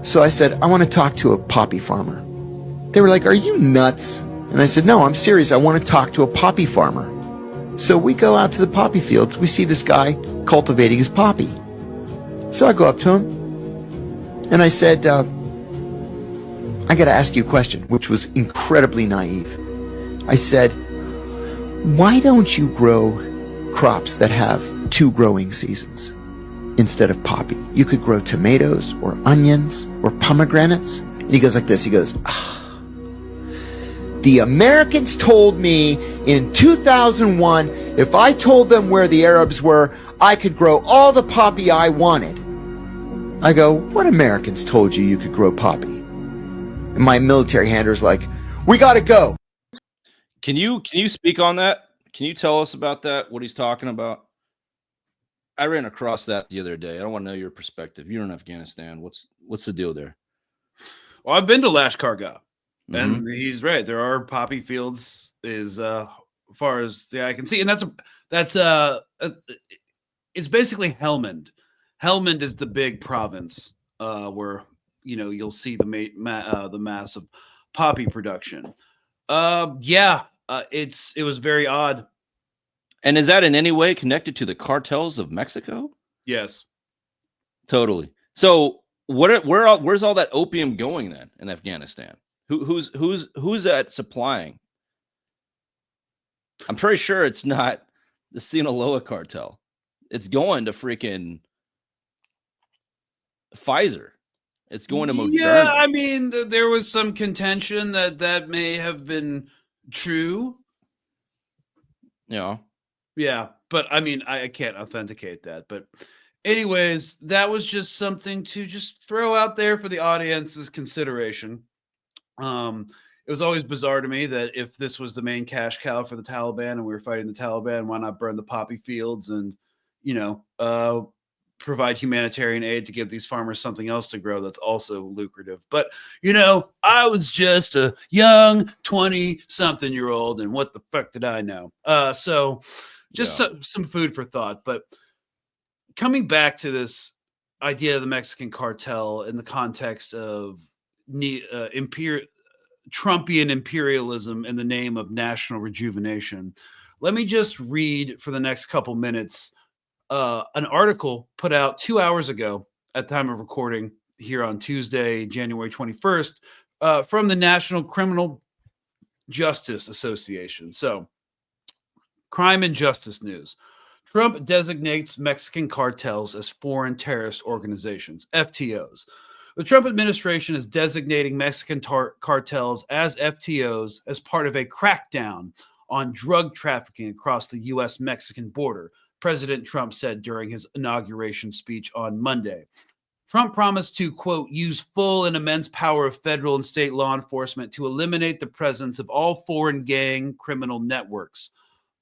So I said, I want to talk to a poppy farmer. They were like, are you nuts? And I said, no, I'm serious. I want to talk to a poppy farmer. So we go out to the poppy fields. We see this guy cultivating his poppy. So I go up to him, and I said, I got to ask you a question, which was incredibly naive. I said, why don't you grow crops that have 2 growing seasons instead of poppy? You could grow tomatoes or onions or pomegranates. And he goes like this. He goes, the Americans told me in 2001, if I told them where the Arabs were, I could grow all the poppy I wanted. I go, what Americans told you could grow poppy? And my military handler's like, we got to go. Can you speak on that? Can you tell us about that? What he's talking about? I ran across that the other day. I don't want to know your perspective. You're in Afghanistan. What's the deal there? Well, I've been to Lashkar Gah, and he's right. There are poppy fields as far as the eye can see, and that's it's basically Helmand. Helmand is the big province where you'll see the massive poppy production. Yeah, it was very odd. And is that in any way connected to the cartels of Mexico? Yes. Totally. So where's all that opium going then in Afghanistan? Who's that supplying? I'm pretty sure it's not the Sinaloa cartel. It's going to freaking Pfizer. It's going to Moderna. Yeah, I mean, there was some contention that may have been true. Yeah. Yeah, but I mean, I can't authenticate that. But anyways, that was just something to just throw out there for the audience's consideration. It was always bizarre to me that if this was the main cash cow for the Taliban and we were fighting the Taliban, why not burn the poppy fields and, provide humanitarian aid to give these farmers something else to grow that's also lucrative. But, I was just a young 20-something-year-old, and what the fuck did I know? So just some food for thought. But coming back to this idea of the Mexican cartel in the context of Trumpian imperialism in the name of national rejuvenation. Let me just read for the next couple minutes an article put out 2 hours ago at the time of recording here on Tuesday, January 21st, from the National Criminal Justice Association. So, crime and justice news. Trump designates Mexican cartels as foreign terrorist organizations, FTOs. The Trump administration is designating Mexican cartels as FTOs as part of a crackdown on drug trafficking across the U.S.-Mexican border, President Trump said during his inauguration speech on Monday. Trump promised to, quote, use full and immense power of federal and state law enforcement to eliminate the presence of all foreign gang criminal networks,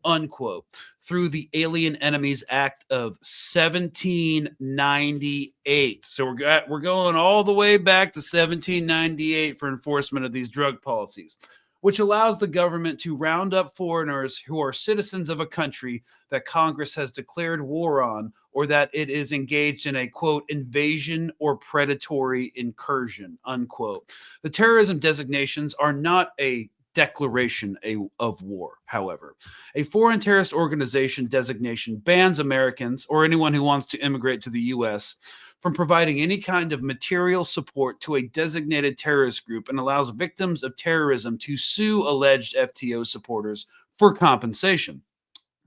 unquote, through the Alien Enemies Act of 1798. So we're going all the way back to 1798 for enforcement of these drug policies, which allows the government to round up foreigners who are citizens of a country that Congress has declared war on or that it is engaged in a, quote, invasion or predatory incursion, unquote. The terrorism designations are not a declaration of war, however. A foreign terrorist organization designation bans Americans or anyone who wants to immigrate to the U.S. from providing any kind of material support to a designated terrorist group and allows victims of terrorism to sue alleged FTO supporters for compensation.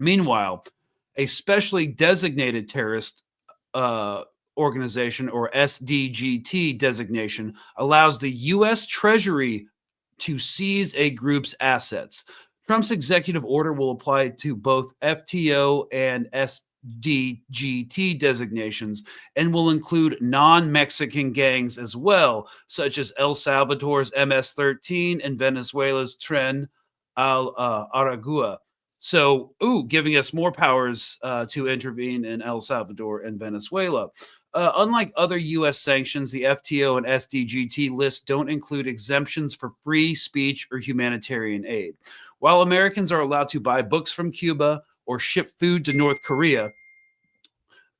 Meanwhile, a specially designated terrorist organization or SDGT designation allows the U.S. Treasury to seize a group's assets. Trump's executive order will apply to both FTO and SDGT designations and will include non-Mexican gangs as well, such as El Salvador's MS-13 and Venezuela's Tren Aragua. So, giving us more powers to intervene in El Salvador and Venezuela. Unlike other U.S. sanctions, the FTO and SDGT lists don't include exemptions for free speech or humanitarian aid. While Americans are allowed to buy books from Cuba or ship food to North Korea,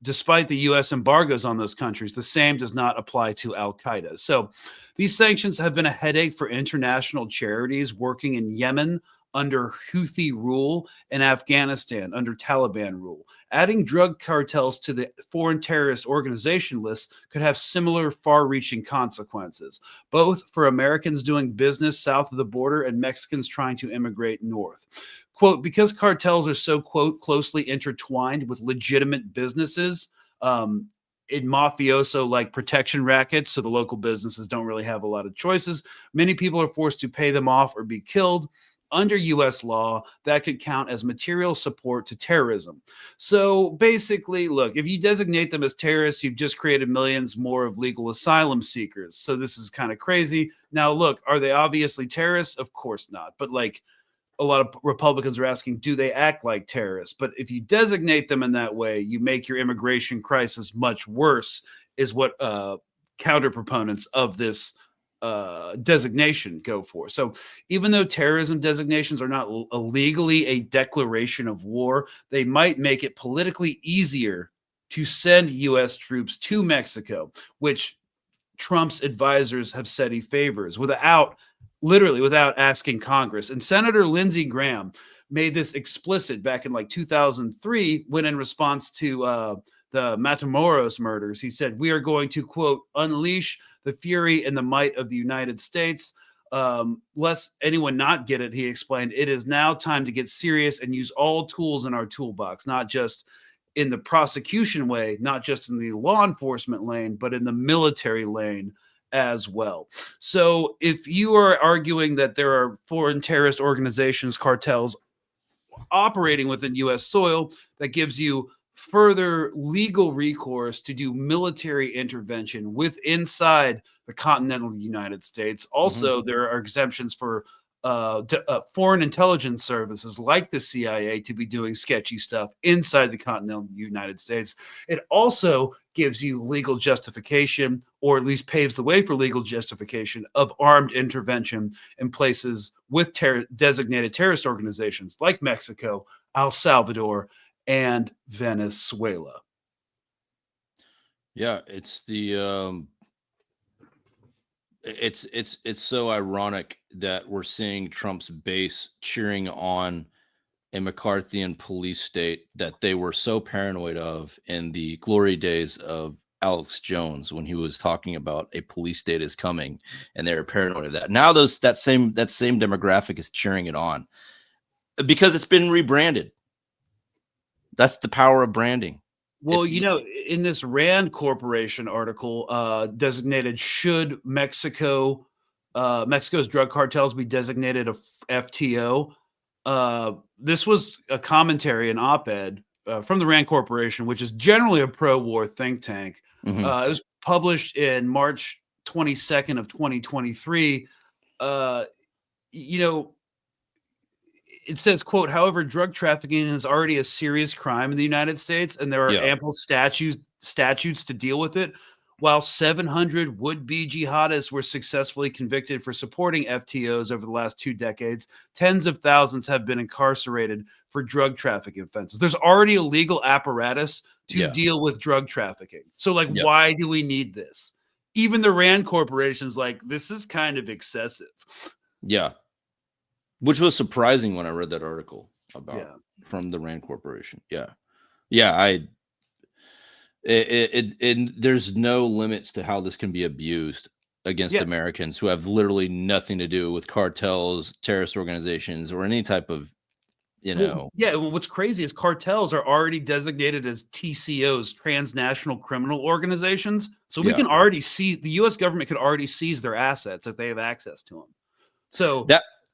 despite the U.S. embargoes on those countries, the same does not apply to Al-Qaeda. So these sanctions have been a headache for international charities working in Yemen under Houthi rule and Afghanistan under Taliban rule. Adding drug cartels to the foreign terrorist organization list could have similar far-reaching consequences, both for Americans doing business south of the border and Mexicans trying to immigrate north. Quote, because cartels are so, quote, closely intertwined with legitimate businesses, in mafioso-like protection rackets, so the local businesses don't really have a lot of choices. Many people are forced to pay them off or be killed. Under U.S. law, that could count as material support to terrorism. So basically, look, if you designate them as terrorists, you've just created millions more of legal asylum seekers. So this is kind of crazy. Now, look, are they obviously terrorists? Of course not. But like a lot of Republicans are asking, do they act like terrorists? But if you designate them in that way, you make your immigration crisis much worse, is what counter proponents of this designation go for. So even though terrorism designations are not legally a declaration of war, they might make it politically easier to send U.S. troops to Mexico, which Trump's advisors have said he favors, without literally without asking Congress. And Senator Lindsey Graham made this explicit back in like 2003 when, in response to the Matamoros murders, he said, "We are going to, quote, unleash the fury and the might of the United States. Lest anyone not get it," he explained, "it is now time to get serious and use all tools in our toolbox, not just in the prosecution way, not just in the law enforcement lane, but in the military lane as well." So if you are arguing that there are foreign terrorist organizations, cartels operating within U.S. soil, that gives you further legal recourse to do military intervention inside the continental United States. Also, there are exemptions for foreign intelligence services like the CIA to be doing sketchy stuff inside the continental United States. It also gives you legal justification, or at least paves the way for legal justification, of armed intervention in places with designated terrorist organizations like Mexico, El Salvador, and Venezuela. Yeah, it's the it's so ironic that we're seeing Trump's base cheering on a McCarthyian police state that they were so paranoid of in the glory days of Alex Jones, when he was talking about a police state is coming, and they were paranoid of that. Now that same demographic is cheering it on because it's been rebranded. That's the power of branding. Well, in this Rand Corporation article, designated, should Mexico's drug cartels be designated a FTO? This was a commentary, an op-ed from the Rand Corporation, which is generally a pro-war think tank. It was published in March 22nd of 2023. It says, quote, "However, drug trafficking is already a serious crime in the United States, and there are ample statutes to deal with it. While 700 would-be jihadists were successfully convicted for supporting FTOs over the last 2 decades, tens of thousands have been incarcerated for drug trafficking offenses." There's already a legal apparatus to deal with drug trafficking. So, why do we need this? Even the Rand Corporation's like, this is kind of excessive. Yeah. Which was surprising when I read that article from the Rand Corporation. There's no limits to how this can be abused against Americans who have literally nothing to do with cartels, terrorist organizations, or any type of, what's crazy is cartels are already designated as TCOs, transnational criminal organizations. So we can already see, the U.S. government could already seize their assets if they have access to them. So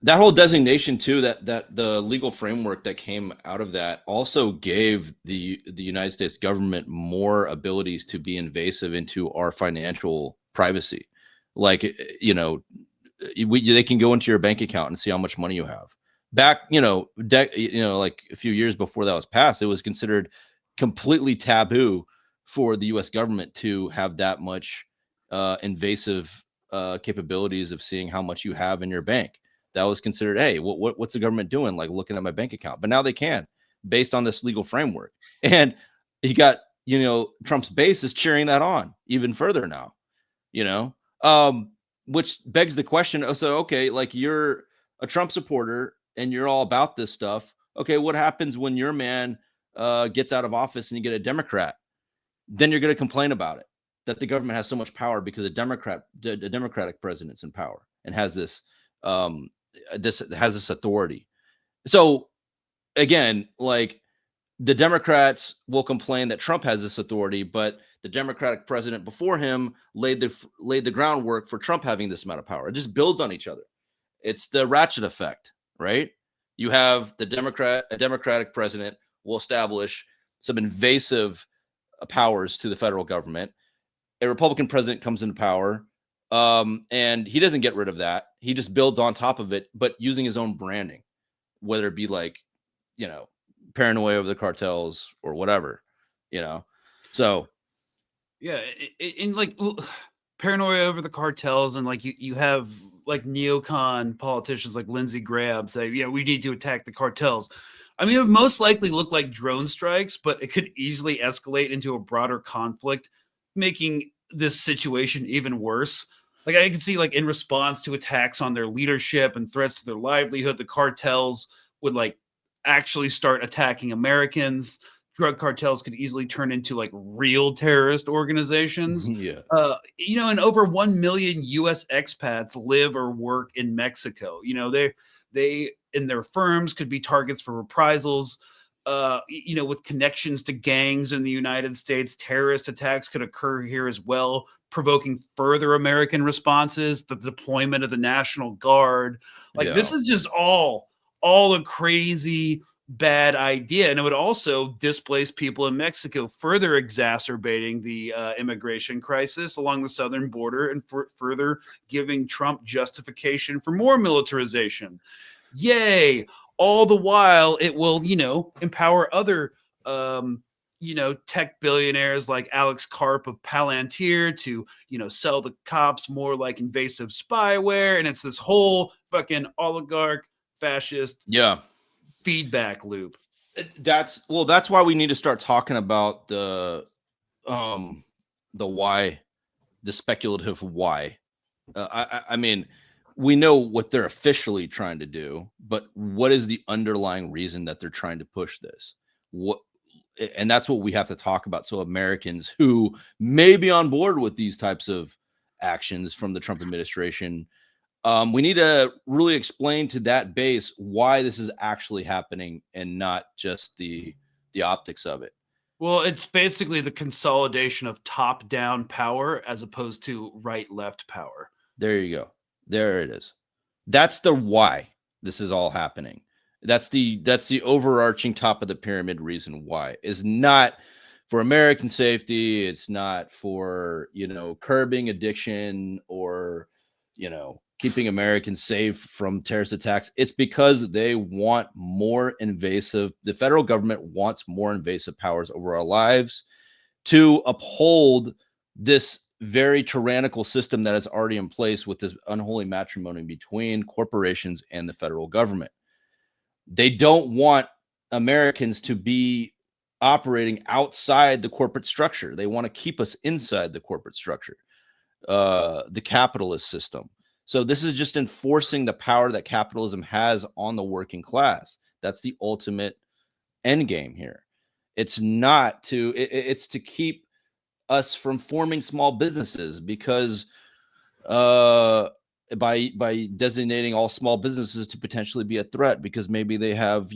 that whole designation too, that the legal framework that came out of that also gave the United States government more abilities to be invasive into our financial privacy. Like, they can go into your bank account and see how much money you have. Back, like a few years before that was passed, it was considered completely taboo for the U.S. government to have that much invasive capabilities of seeing how much you have in your bank. That was considered, hey, what's the government doing? Like looking at my bank account. But now they can, based on this legal framework. And you got, Trump's base is cheering that on even further now, which begs the question. So, okay, like you're a Trump supporter and you're all about this stuff. Okay, what happens when your man gets out of office and you get a Democrat? Then you're going to complain about it, that the government has so much power because the Democratic president's in power and has this authority. So again, like the Democrats will complain that Trump has this authority, but the Democratic president before him laid the groundwork for Trump having this amount of power. It just builds on each other. It's the ratchet effect, right? You have a Democratic president will establish some invasive powers to the federal government. A Republican president comes into power, and he doesn't get rid of that. He just builds on top of it, but using his own branding, whether it be like, paranoia over the cartels or whatever, So in like paranoia over the cartels, and like you have like neocon politicians like Lindsey Graham say, we need to attack the cartels. I mean, it would most likely look like drone strikes, but it could easily escalate into a broader conflict, making this situation even worse. like I can see like in response to attacks on their leadership and threats to their livelihood, the cartels would like actually start attacking Americans. Drug cartels could easily turn into like real terrorist organizations. Yeah. And over 1 million US expats live or work in Mexico. They in their firms could be targets for reprisals. With connections to gangs in the United States, terrorist attacks could occur here as well, provoking further American responses, the deployment of the National Guard. Like this is just all a crazy bad idea, and it would also displace people in Mexico, further exacerbating the immigration crisis along the southern border and further giving Trump justification for more militarization. Yay! All the while, it will, empower other, tech billionaires like Alex Karp of Palantir to, sell the cops more like invasive spyware, and it's this whole fucking oligarch fascist feedback loop. That's why we need to start talking about the why, the speculative why. I mean, we know what they're officially trying to do, but what is the underlying reason that they're trying to push this? And that's what we have to talk about. So Americans who may be on board with these types of actions from the Trump administration, we need to really explain to that base why this is actually happening and not just the optics of it. Well, it's basically the consolidation of top-down power as opposed to right-left power. There you go. There it is. That's the why this is all happening. That's the overarching top of the pyramid reason why. Is not for American safety. It's not for, curbing addiction or, keeping Americans safe from terrorist attacks. It's because they want more invasive. The federal government wants more invasive powers over our lives to uphold this very tyrannical system that is already in place with this unholy matrimony between corporations and the federal government. They don't want Americans to be operating outside the corporate structure. They want to keep us inside the corporate structure, the capitalist system. So this is just enforcing the power that capitalism has on the working class. That's the ultimate end game here. It's not to, it's to keep us from forming small businesses, because by designating all small businesses to potentially be a threat because maybe they have,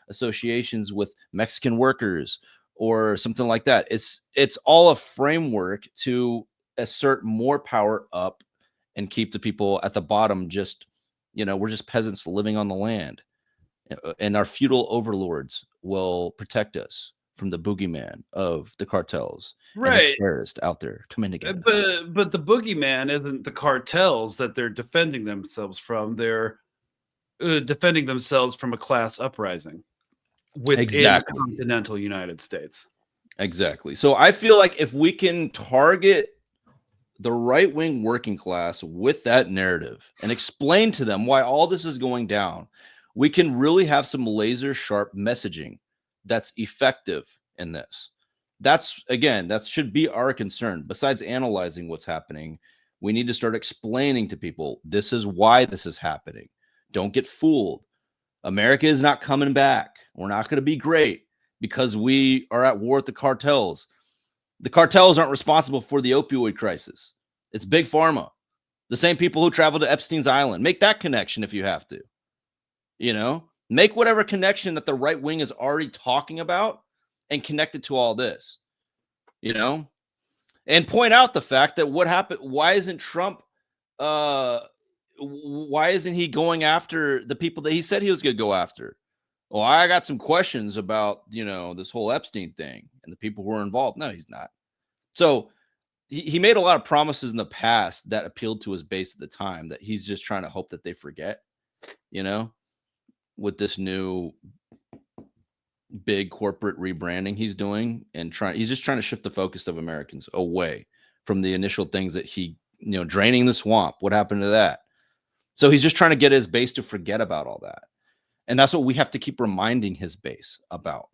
associations with Mexican workers or something like that. It's all a framework to assert more power up and keep the people at the bottom just, we're just peasants living on the land, and our feudal overlords will protect us from the boogeyman of the cartels, right? And the terrorists out there coming together. But the boogeyman isn't the cartels that they're defending themselves from. They're defending themselves from a class uprising within the continental United States. Exactly. So I feel like if we can target the right-wing working class with that narrative and explain to them why all this is going down, we can really have some laser sharp messaging that's effective in this. That should be our concern. Besides analyzing what's happening, we need to start explaining to people, this is why this is happening. Don't get fooled. America is not coming back. We're not going to be great because we are at war with the cartels. The cartels aren't responsible for the opioid crisis. It's big pharma. The same people who traveled to Epstein's Island. Make that connection if you have to. Make whatever connection that the right wing is already talking about and connect it to all this, and point out the fact that what happened. Why isn't Trump, why isn't he going after the people that he said he was going to go after? Well, I got some questions about, this whole Epstein thing and the people who were involved. No, he's not. So he made a lot of promises in the past that appealed to his base at the time that he's just trying to hope that they forget, with this new big corporate rebranding he's doing, and he's just trying to shift the focus of Americans away from the initial things that he, draining the swamp. What happened to that? So he's just trying to get his base to forget about all that. And that's what we have to keep reminding his base about.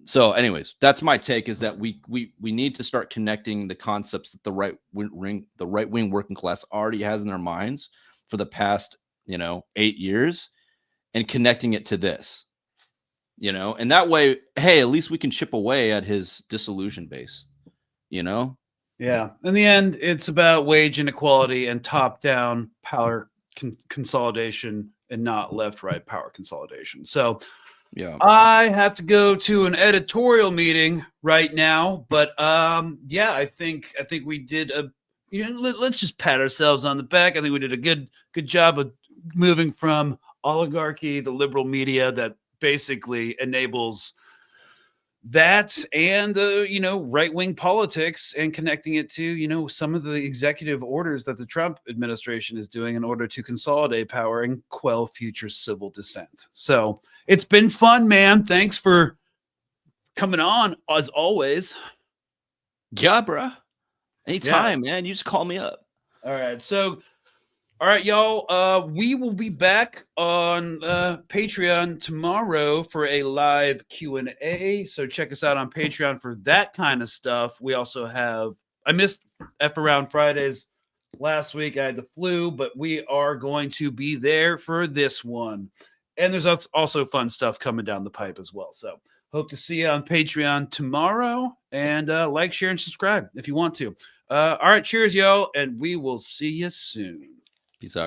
So, anyways, that's my take: is that we need to start connecting the concepts that the right wing working class already has in their minds for the past 8 years, and connecting it to this, and that way, hey, at least we can chip away at his disillusion base, Yeah. In the end, it's about wage inequality and top-down power consolidation, and not left-right power consolidation. So yeah. I have to go to an editorial meeting right now, but yeah, I think we did let's just pat ourselves on the back. I think we did a good job of moving from oligarchy, the liberal media that basically enables that, and right-wing politics, and connecting it to some of the executive orders that the Trump administration is doing in order to consolidate power and quell future civil dissent. So it's been fun, man. Thanks for coming on, as always. Yeah, bro. Anytime, man. You just call me up. All right. So, all right, y'all. We will be back on Patreon tomorrow for a live Q&A. So check us out on Patreon for that kind of stuff. We also have, I missed F Around Fridays last week. I had the flu, but we are going to be there for this one. And there's also fun stuff coming down the pipe as well. So hope to see you on Patreon tomorrow. And like, share, and subscribe if you want to. All right, cheers, y'all. And we will see you soon. Peace out.